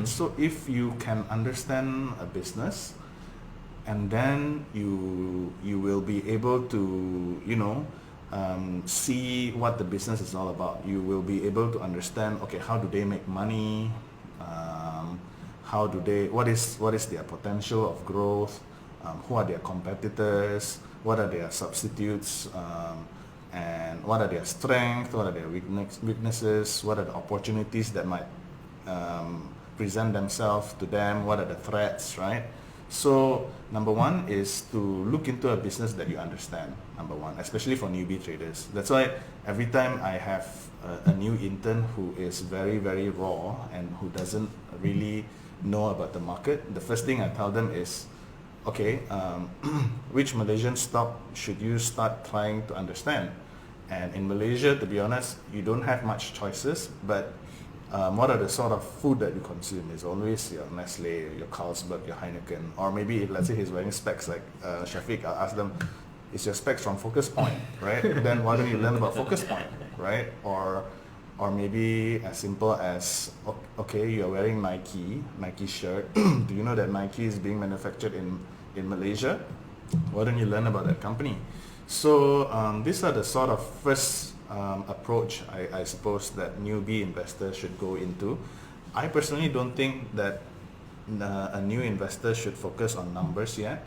So if you can understand a business, and then you will be able to see what the business is all about. You will be able to understand, okay, how do they make money? What is their potential of growth? Who are their competitors? What are their substitutes? And what are their strengths? What are their weaknesses? What are the opportunities that might present themselves to them? What are the threats, right? So number one is to look into a business that you understand, number one, especially for newbie traders. That's why every time I have a new intern who is very, very raw and who doesn't really know about the market, the first thing I tell them is, okay, which Malaysian stock should you start trying to understand? And in Malaysia, to be honest, you don't have much choices, but what are the sort of food that you consume? Is always your Nestle, your Carlsberg, your Heineken, or maybe if, let's say he's wearing specs like Shafiq, I'll ask them, is your specs from Focus Point, right? Then why don't you learn about Focus Point, right? Or maybe as simple as, okay, you're wearing Nike shirt. Do you know that Nike is being manufactured in Malaysia? Why don't you learn about that company? So these are the sort of first approach I suppose that newbie investors should go into. I personally don't think that a new investor should focus on numbers yet.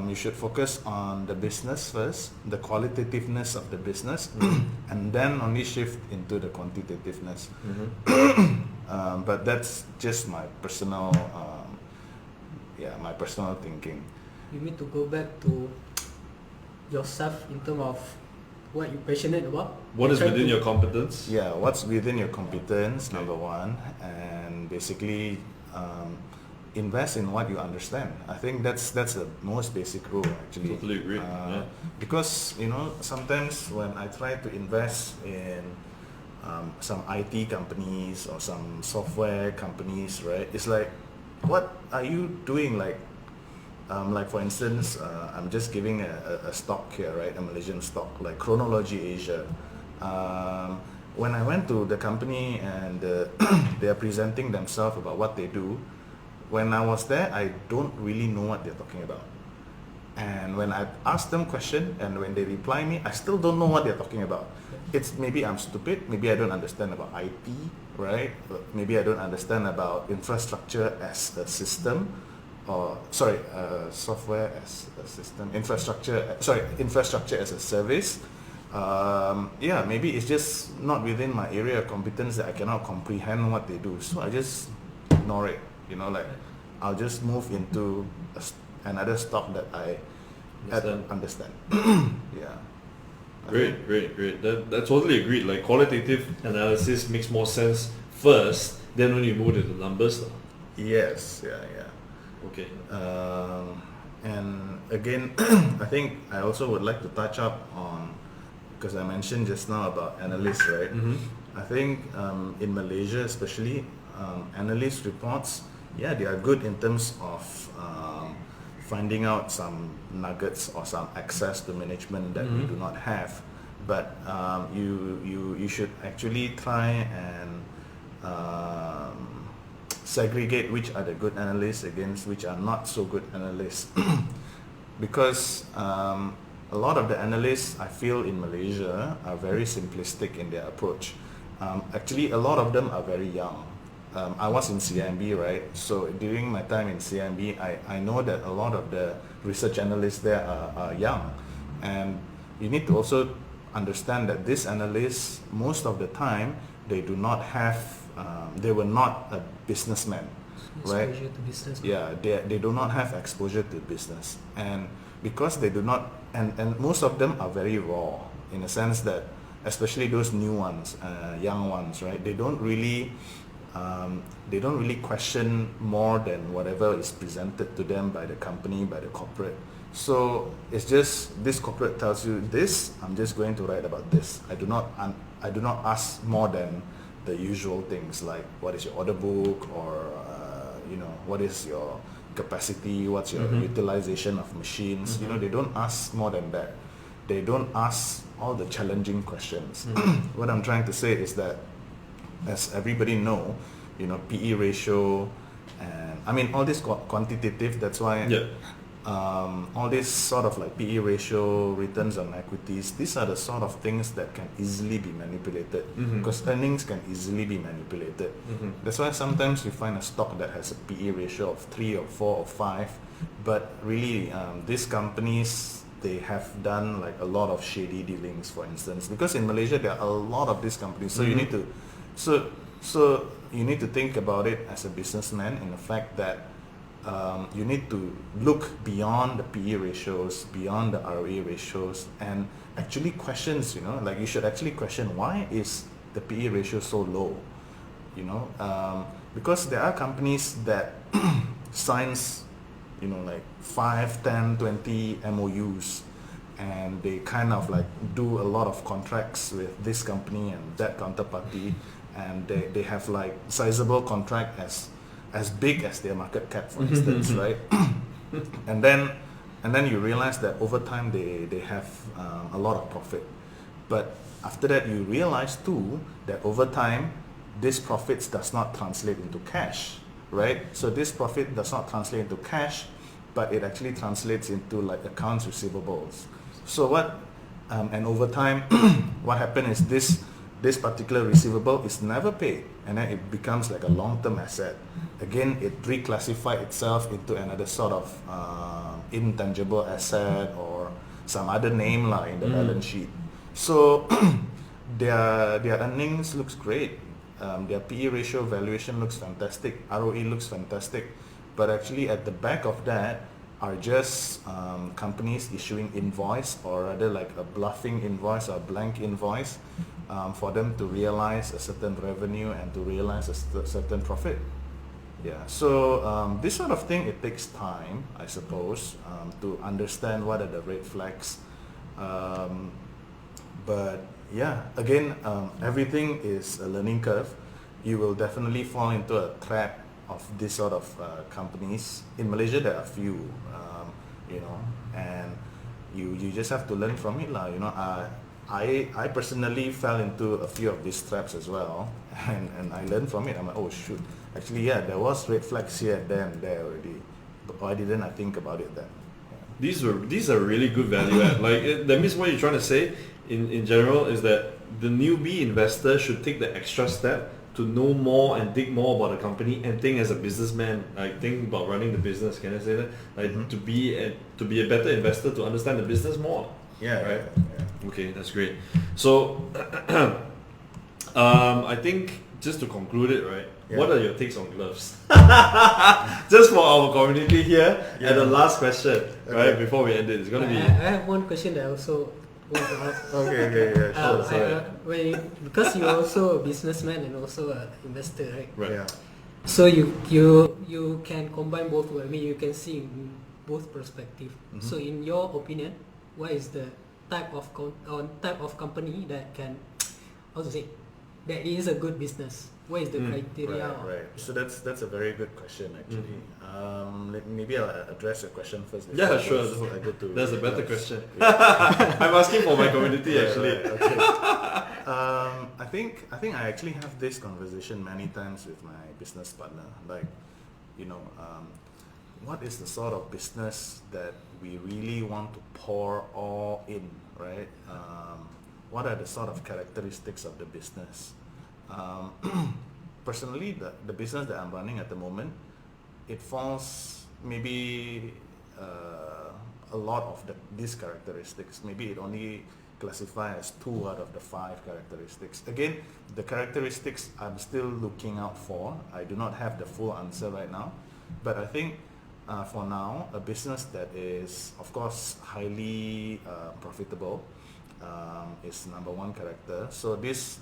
You should focus on the business first, the qualitativeness of the business, and then only shift into the quantitativeness. But that's just my personal thinking. You need to go back to yourself in terms of what you're passionate about. What is within your competence? Yeah, what's within your competence, number one, and basically invest in what you understand. I think that's the most basic rule actually. Totally agree. Yeah. Because sometimes when I try to invest in some IT companies or some software companies, right? It's like, what are you doing? Like for instance, I'm just giving a stock here, right? A Malaysian stock, like Chronology Asia. When I went to the company and they are presenting themselves about what they do, when I was there, I don't really know what they're talking about. And when I ask them question and when they reply me, I still don't know what they're talking about. It's maybe I'm stupid, maybe I don't understand about IT, right? Maybe I don't understand about infrastructure as a system, or software as a system, infrastructure as a service. Maybe it's just not within my area of competence that I cannot comprehend what they do. So I just ignore it, I'll just move into another stock that I understand. Yeah. Great. That totally agreed. Like, qualitative analysis makes more sense first, then when you move to the numbers. Yes, yeah. Okay. And again, I think I also would like to touch up on, because I mentioned just now about analysts, right? Mm-hmm. I think in Malaysia especially, analyst reports, they are good in terms of finding out some nuggets or some access to management that we do not have. But you should actually try and segregate which are the good analysts against which are not so good analysts. Because a lot of the analysts I feel in Malaysia are very simplistic in their approach. Actually, a lot of them are very young. I was in CIMB, right? So during my time in CIMB, I know that a lot of the research analysts there are young. And you need to also understand that these analysts, most of the time, they do not have, they were not a businessman, right? Exposure to business. Yeah, they do not have exposure to business. And because they do not, and most of them are very raw, in a sense that, especially those new ones, young ones, right? They don't really question more than whatever is presented to them by the company, by the corporate. So it's just, this corporate tells you this, I'm just going to write about this. I do not ask more than the usual things like what is your order book, or what is your capacity, what's your utilization of machines. They don't ask more than that. They don't ask all the challenging questions. What I'm trying to say is that, as everybody know, PE ratio, and I mean all this quantitative, that's why all this sort of like PE ratio, returns on equities, these are the sort of things that can easily be manipulated, because earnings can easily be manipulated. That's why sometimes you find a stock that has a PE ratio of 3 or 4 or 5, but really these companies, they have done like a lot of shady dealings, for instance, because in Malaysia there are a lot of these companies. So you need to so you need to think about it as a businessman, in the fact that you need to look beyond the PE ratios, beyond the ROE ratios, and actually questions, like you should actually question, why is the PE ratio so low? Because there are companies that signs, like 5, 10, 20 MOUs, and they kind of like do a lot of contracts with this company and that counterparty, and they have like sizable contract as big as their market cap, for instance, right? and then you realize that over time they have a lot of profit. But after that, you realize too that over time this profits does not translate into cash, right? So this profit does not translate into cash, but it actually translates into like accounts receivables. So what and over time what happened is this particular receivable is never paid, and then it becomes like a long-term asset. Again, it reclassifies itself into another sort of intangible asset or some other name in the balance sheet. So their earnings looks great, their PE ratio valuation looks fantastic, ROE looks fantastic, but actually at the back of that are just companies issuing invoice, or rather like a bluffing invoice or blank invoice, for them to realize a certain revenue and to realize a certain profit. Yeah, so this sort of thing, it takes time, I suppose, to understand what are the red flags. Um, but yeah, again, everything is a learning curve. You will definitely fall into a trap of this sort of companies. In Malaysia, there are few, and you just have to learn from it, lah. I personally fell into a few of these traps as well, and I learned from it. I'm like, oh shoot, actually yeah, there was red flags here and there already, but why didn't I think about it then? These are really good value add. That means what you're trying to say in general is that the newbie investor should take the extra step to know more and dig more about the company and think as a businessman, like think about running the business. Can I say that? To be a better investor, to understand the business more. Yeah, right. Yeah. Okay, that's great. So, I think just to conclude it, right? Yeah. What are your takes on gloves? Just for our community here, and the last question, right? Before we end it, it's gonna be. I have one question that I also want to ask. Okay, sure. Because you're also a businessman and also an investor, right? Right. Yeah. So you can combine both. I mean, you can see in both perspective. Mhm. So in your opinion, what is the type of company that can, how to say, that is a good business? What is the criteria? Right. So that's a very good question actually. Maybe I'll address your question first. Yeah, sure. I go to That's a better question. Yeah. I'm asking for my community actually. Right, okay. I think I actually have this conversation many times with my business partner. Like, what is the sort of business that we really want to pour all in, right? What are the sort of characteristics of the business? Personally, the business that I'm running at the moment, it falls maybe a lot of these characteristics. Maybe it only classify as 2 out of the 5 characteristics. Again, the characteristics I'm still looking out for. I do not have the full answer right now, but I think for now, a business that is, of course, highly profitable is number 1 character. So these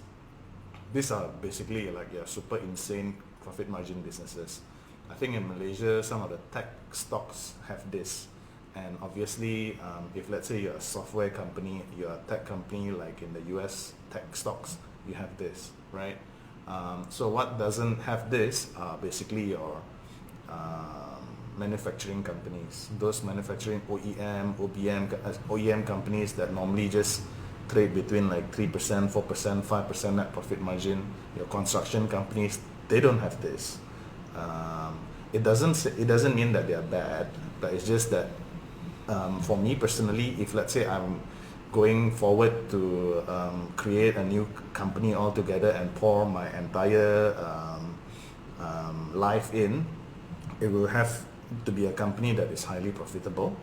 are basically like super insane profit margin businesses. I think in Malaysia, some of the tech stocks have this. And obviously, if let's say you're a software company, you're a tech company like in the US tech stocks, you have this, right? So what doesn't have this are basically your manufacturing companies. Those manufacturing OEM companies that normally just trade between like 3%, 4%, 5% net profit margin. Your construction companies, they don't have this. It doesn't mean that they are bad, but it's just that for me personally, if let's say I'm going forward to create a new company altogether and pour my entire life in, it will have to be a company that is highly profitable.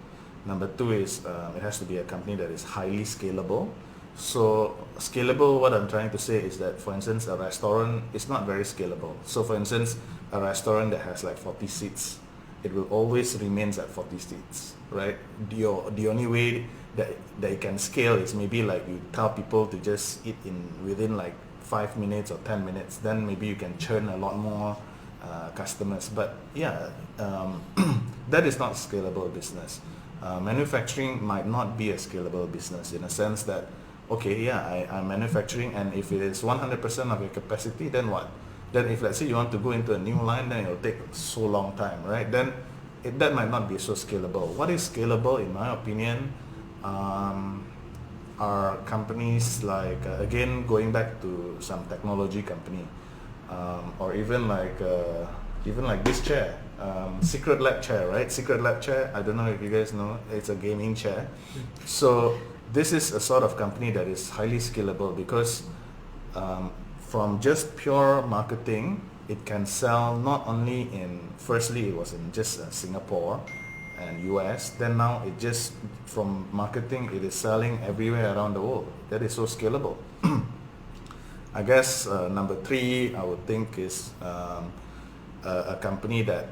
Number 2 is it has to be a company that is highly scalable. So scalable, what I'm trying to say is that, for instance, a restaurant is not very scalable. So for instance, a restaurant that has like 40 seats, it will always remains at 40 seats, right? The only way that it can scale is maybe like you tell people to just eat within like 5 minutes or 10 minutes, then maybe you can churn a lot more customers. But yeah, that is not scalable business. Manufacturing might not be a scalable business in a sense that, okay, yeah, I'm manufacturing, and if it is 100% of your capacity, then what? Then if let's say you want to go into a new line, then it'll take so long time, right? Then that might not be so scalable. What is scalable, in my opinion, are companies like, again, going back to some technology company, or even like this chair, Secret Lab chair, right? Secret Lab chair, I don't know if you guys know, it's a gaming chair. So this is a sort of company that is highly scalable because from just pure marketing, it can sell not only firstly it was in just Singapore and US, then now it just, from marketing, it is selling everywhere around the world. That is so scalable. I guess number 3, I would think, is a company that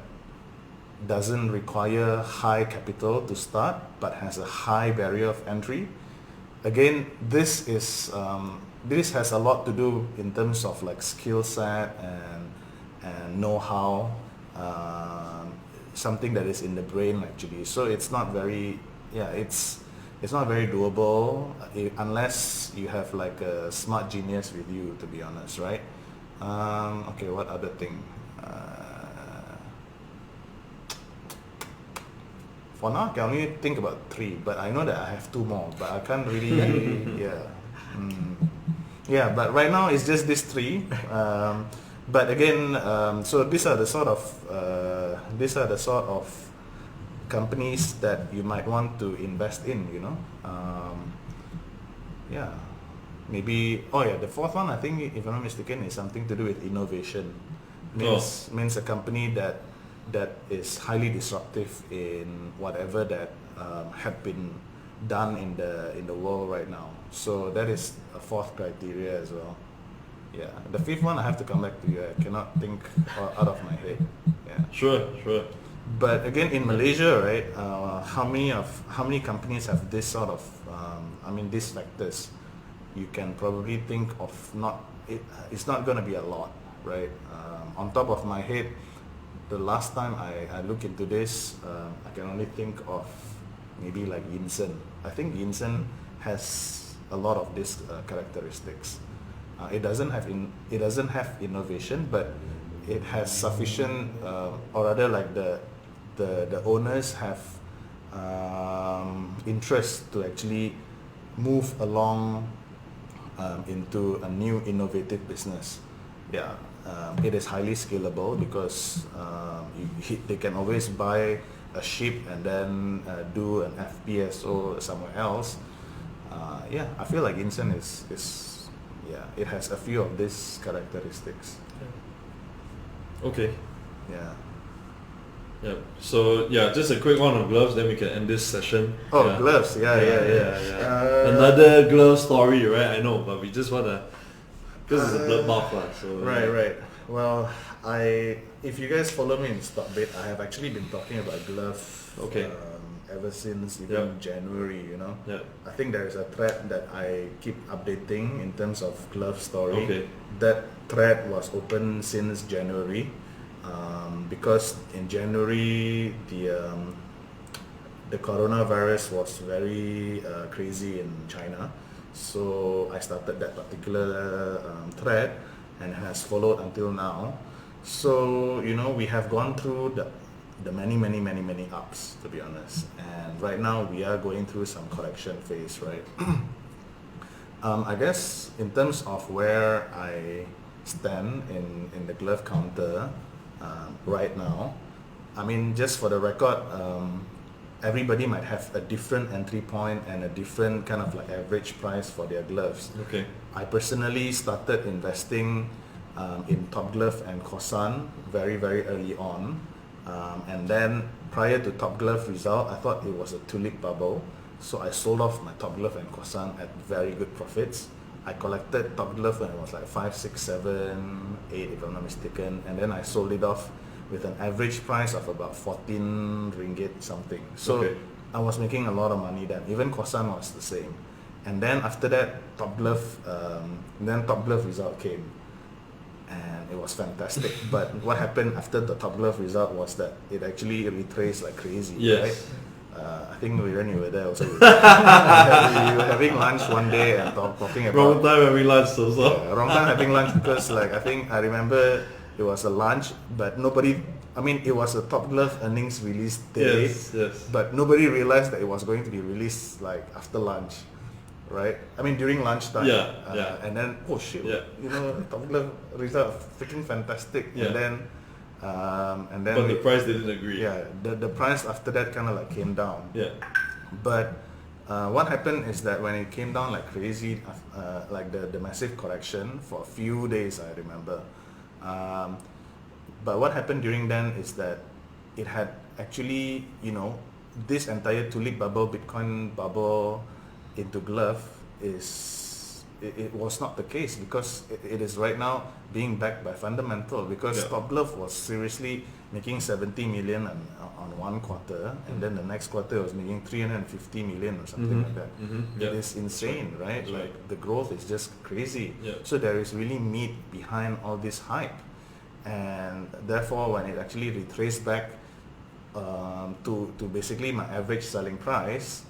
doesn't require high capital to start but has a high barrier of entry. Again, this has a lot to do in terms of like skill set and know-how. something that is in the brain actually. So it's not very, it's not very doable unless you have like a smart genius with you, to be honest, right? Okay, what other thing? For now, I can only think about 3, but I know that I have 2 more, but I can't really, but right now it's just these 3. But again, so these are the sort of companies that you might want to invest in, you know. Maybe, the 4th one, I think, if I'm not mistaken, is something to do with innovation. Means a company that is highly disruptive in whatever that had been done in the world right now. So that is a 4th criteria as well. Yeah, the 5th one I have to come back to you. I cannot think out of my head. Yeah. Sure. But again, in Malaysia, right? How many companies have this sort of these factors? You can probably think of it's not going to be a lot, right? On top of my head, the last time I look into this, I can only think of maybe like Yinsen. I think Yinsen has a lot of these characteristics. It doesn't have innovation, but it has sufficient, or rather, like the owners have interest to actually move along into a new innovative business. It is highly scalable because they can always buy a ship and then do an FPSO somewhere else. I feel like Insen is it has a few of these characteristics. Okay. Yeah. So just a quick one on gloves, then we can end this session. Gloves. Another glove story, right? I know, but we just wanna, because it's a bloodbath, so. Right. Well, if you guys follow me in Stockbit, I have actually been talking about glove. Okay. Ever since even January, you know. I think there is a thread that I keep updating in terms of glove story. Okay. That thread was open since January, because in January the coronavirus was very crazy in China. So I started that particular thread and has followed until now. So we have gone through the many ups, to be honest, and right now we are going through some correction phase, right? I guess in terms of where I stand in the glove counter right now, just for the record, everybody might have a different entry point and a different kind of like average price for their gloves. Okay. I personally started investing in Top Glove and Kosan very early on. And then prior to Top Glove result, I thought it was a tulip bubble, so I sold off my Top Glove and Kosan at very good profits. I collected Top Glove when it was like 5, 6, 7, 8 if I'm not mistaken, and then I sold it off with an average price of about 14 ringgit something. So I was making a lot of money then. Even Kosan was the same. And then after that, Top Glove result came. And it was fantastic. But what happened after the Top Glove result was that it actually retraced like crazy, right? I think we were there also. We were having lunch one day and talking about... Wrong time having lunch also. Wrong time having lunch because I remember it was a lunch, but nobody... it was a Top Glove earnings release day, yes. But nobody realized that it was going to be released like after lunch. Right, during lunchtime, and then Top Glove result freaking fantastic, and then but the price didn't agree. The price after that kind of like came down. But what happened is that when it came down like crazy, like the massive correction for a few days, I remember. But what happened during then is that it had actually, this entire tulip bubble, Bitcoin bubble into glove it was not the case, because it is right now being backed by fundamental, because Top Glove was seriously making 70 million on one quarter, and then the next quarter was making 350 million or something like that. It is insane, right? That's like the growth is just crazy. Yeah. So there is really meat behind all this hype. and therefore when it actually retraced back to basically my average selling price,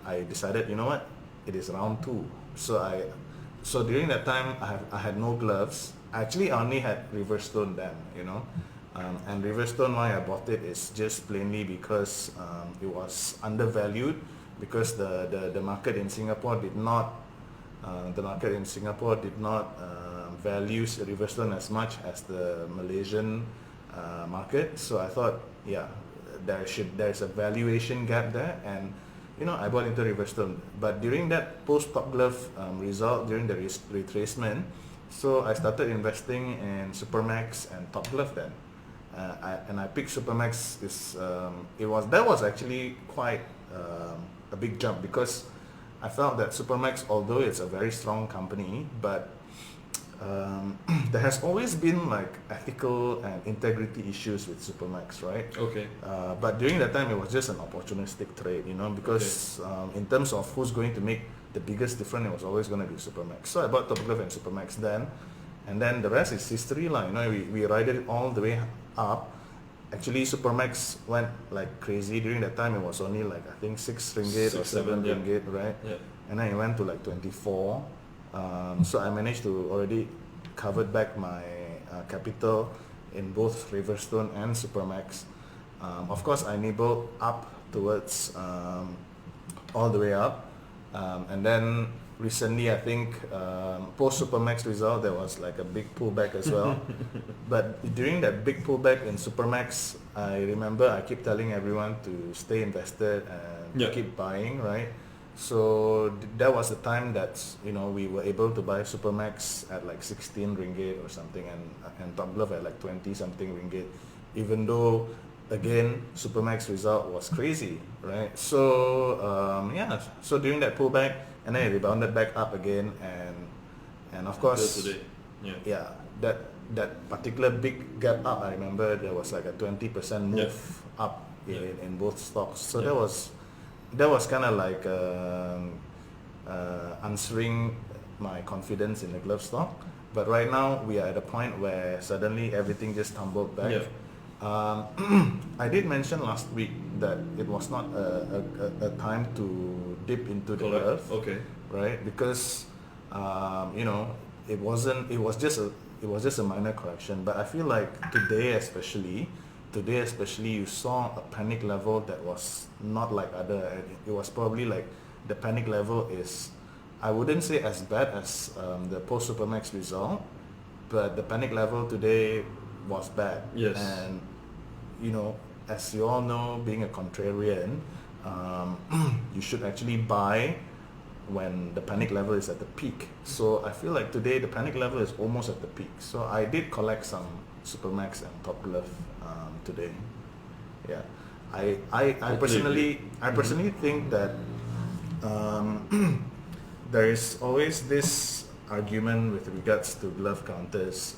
I decided, you know what, it is round 2. So during that time I had no gloves. Actually I only had reverse tone then, and reverse tone, why I bought it is just plainly because it was undervalued, because the market in Singapore did not value reverse tone as much as the Malaysian market. So I thought, yeah, there's a valuation gap there, and I bought into reverse tone. But during that post Top Glove result, during the retracement, so I started investing in Supermax and Top Glove then. I picked Supermax. That was actually quite a big jump, because I felt that Supermax, although it's a very strong company, but there has always been like ethical and integrity issues with Supermax, right? Okay. But during that time, it was just an opportunistic trade, because in terms of who's going to make the biggest difference, it was always going to be Supermax. So I bought Top Glove and Supermax then, and then the rest is history, like, we ride it all the way up. Actually, Supermax went like crazy during that time. It was only like, I think, 6 ringgit or 7 ringgit, right? Yeah. And then it went to like 24. So I managed to already covered back my capital in both reverse tone and Supermax. Of course, I nibbled up towards all the way up, and then recently, I think post Supermax result, there was like a big pullback as well. But during that big pullback in Supermax, I remember I keep telling everyone to stay invested and keep buying, right? So that was the time that we were able to buy Supermax at like 16 ringgit or something, and Top Glove at like 20 something ringgit, even though again Supermax result was crazy, right? So so during that pullback, and then it rebounded back up again, and of course today. That particular big gap up, I remember there was like a 20% move up in both stocks. So that was kind of like answering my confidence in the glove stock. But right now we are at a point where suddenly everything just tumbled back. I did mention last week that it was not a time to dip into the glove, right? Because it was just a minor correction. But I feel like today especially you saw a panic level that was not like other. It was probably like the panic level is, I wouldn't say as bad as the post Supermax result, but the panic level today was bad. Yes. And as you all know, being a contrarian, you should actually buy when the panic level is at the peak. So I feel like today the panic level is almost at the peak. So I did collect some Supermax and Top Glove today. Yeah, I personally think that there is always this argument with regards to glove counters,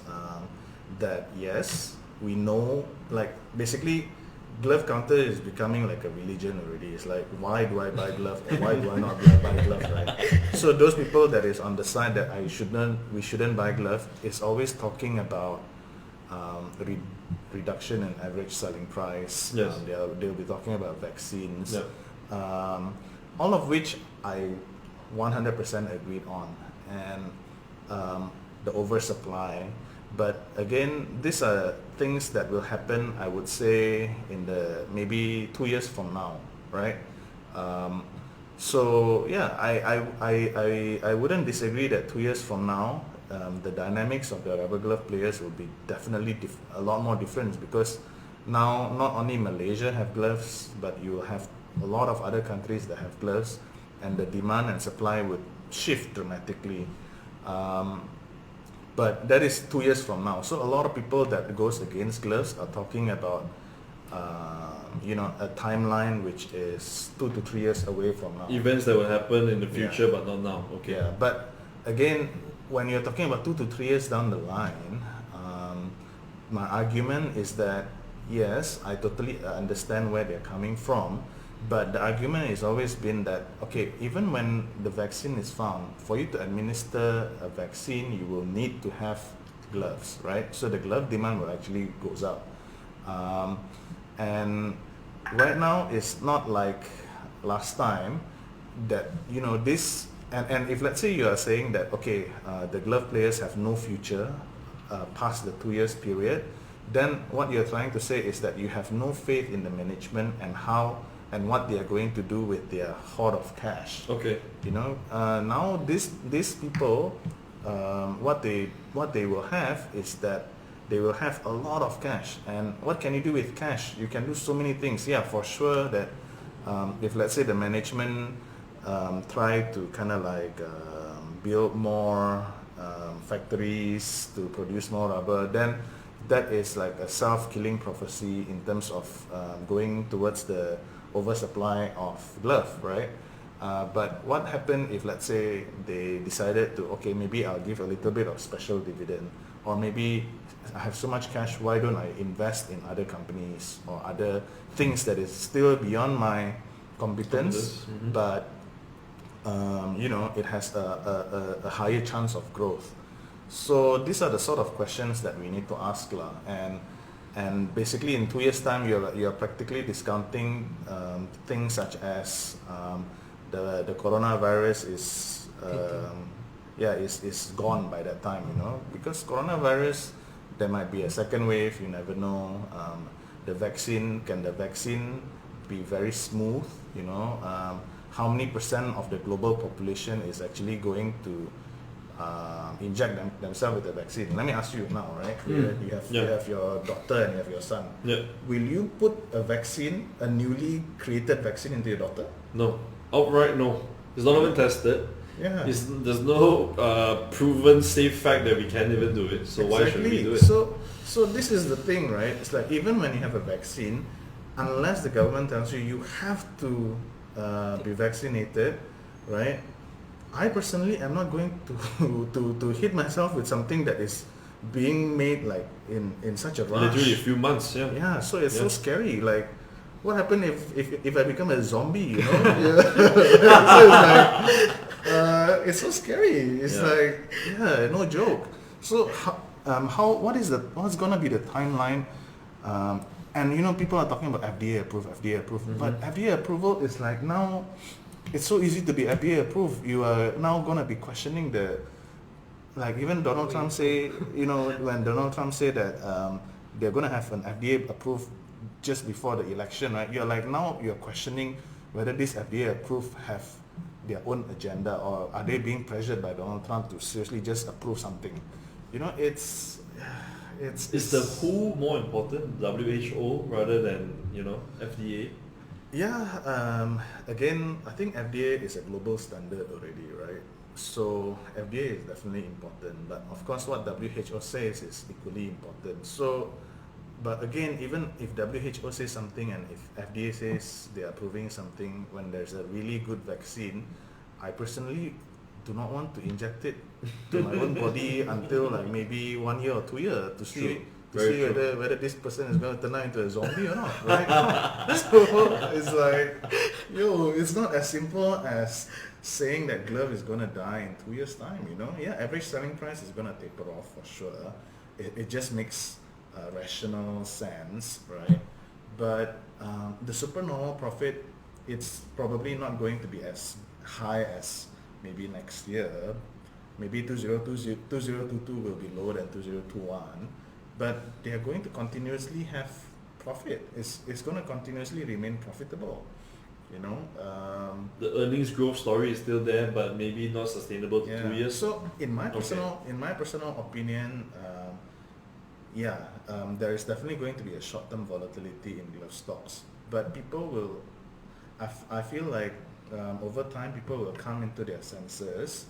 that yes, we know, like basically glove counter is becoming like a religion already. It's like, why do I buy glove or why do I not buy glove, right? So those people that is on the side that we shouldn't buy glove is always talking about reduction in average selling price. Yes. They'll be talking about vaccines. Yep. All of which I 100% agreed on, and the oversupply. But again, these are things that will happen, I would say, in the maybe 2 years from now, right? So yeah, I wouldn't disagree that 2 years from now, the dynamics of the rubber glove players will be definitely a lot more different, because now not only Malaysia have gloves, but you have a lot of other countries that have gloves, and the demand and supply would shift dramatically. But that is 2 years from now. So a lot of people that goes against gloves are talking about a timeline which is 2 to 3 years away from now. Events that will happen in the future, but not now. Okay. Yeah, but again, when you're talking about 2 to 3 years down the line, my argument is that yes, I totally understand where they're coming from, but the argument has always been that, okay, even when the vaccine is found, for you to administer a vaccine, you will need to have gloves, right? So the glove demand will actually goes up. And right now it's not like last time that, you know, this, and if let's say you are saying that, okay, the glove players have no future past the 2 years period, then what you're trying to say is that you have no faith in the management and how and what they are going to do with their hoard of cash. Okay. You know, now these people, what they will have is that they will have a lot of cash. And what can you do with cash? You can do so many things. Yeah, for sure that if let's say the management try to kind of like build more factories to produce more rubber, then that is like a self-killing prophecy in terms of going towards the oversupply of glove, right? But what happened if let's say they decided to, okay, maybe I'll give a little bit of special dividend, or maybe I have so much cash, why don't I invest in other companies or other things that is still beyond my competence, but you know, it has a higher chance of growth. So these are the sort of questions that we need to ask lah. And basically in 2 years time you're practically discounting things such as the coronavirus is gone by that time, you know, because coronavirus, there might be a second wave, you never know. The vaccine be very smooth, you know? How many percent of the global population is actually going to inject themselves with the vaccine? Let me ask you now, right? You have your daughter and you have your son. Yeah. Will you put a vaccine, a newly created vaccine, into your daughter? No. Outright no. It's not even tested. Yeah. There's no proven safe fact that we can't even do it. So why should we do it? So this is the thing, right? It's like even when you have a vaccine, unless the government tells you you have to be vaccinated, right? I personally am not going to hit myself with something that is being made like in such a rush. Literally a few months, yeah. Yeah, so it's so scary. Like, what happened if I become a zombie? You know? So it's like it's so scary. It's like no joke. So what's gonna be the timeline? And you know, people are talking about FDA approved, but FDA approval is like now. It's so easy to be FDA approved. You are now gonna be questioning like even Donald Trump say, you know, when Donald Trump said that they're gonna have an FDA approved just before the election, right? You're like now you're questioning whether this FDA approved have their own agenda, or are they being pressured by Donald Trump to seriously just approve something? You know, it's Is the WHO more important, WHO, rather than, you know, FDA? Yeah, again, I think FDA is a global standard already, right? So FDA is definitely important, but of course what WHO says is equally important. So, but again, even if WHO says something and if FDA says they are approving something, when there's a really good vaccine, I personally do not want to inject it to my own body until like maybe 1 year or 2 years to see whether this person is going to turn out into a zombie or not, right? So it's like, it's not as simple as saying that glove is going to die in 2 years time, you know? Yeah, average selling price is going to taper off for sure. It just makes rational sense, right? But the supernormal profit, it's probably not going to be as high as maybe next year. Maybe 2022 will be lower than 2021. But they are going to continuously have profit. It's going to continuously remain profitable, you know. The earnings growth story is still there, but maybe not sustainable to 2 years. So in my personal opinion, there is definitely going to be a short-term volatility in glove stocks. But people will, I feel like over time people will come into their senses.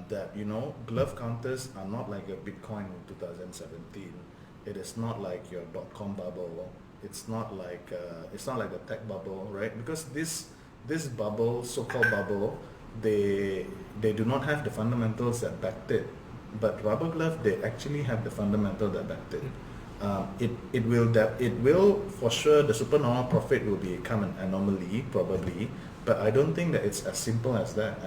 That, you know, glove counters are not like your Bitcoin in 2017. It is not like your .com bubble. It's not like the tech bubble, right? Because this bubble, so-called bubble, they do not have the fundamentals that backed it. But rubber glove, they actually have the fundamental that backed it. It will for sure, the supernormal profit will become an anomaly probably, but I don't think that it's as simple as that.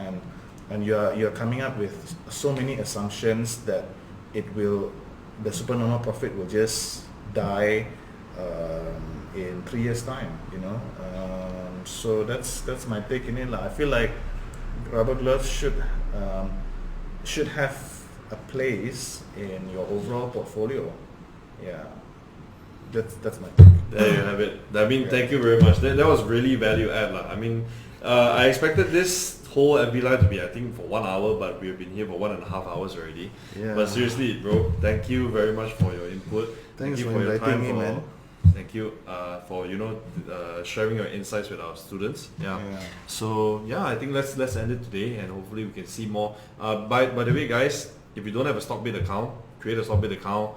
And you're coming up with so many assumptions that the supernormal profit will just die in 3 years time, so that's my take in it lah. I feel like rubber gloves should have a place in your overall portfolio. Yeah, that's my take. There you have it. I mean, thank you very much. That was really value add lah. I mean, I expected this whole FB Live to be, I think, for 1 hour, but we've been here for 1.5 hours already. Yeah. But seriously, bro, thank you very much for your input. Thanks thank you for your inviting time. me, man. Thank you for sharing your insights with our students. Yeah. Yeah. So yeah, I think let's end it today, and hopefully we can see more. By the way, guys, if you don't have a Stockbit account, create a Stockbit account.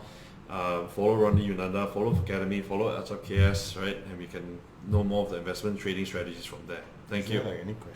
Follow Rondy, Yunanda, follow Facademy, follow KS, right? And we can know more of the investment trading strategies from there. Thank you. Like any question?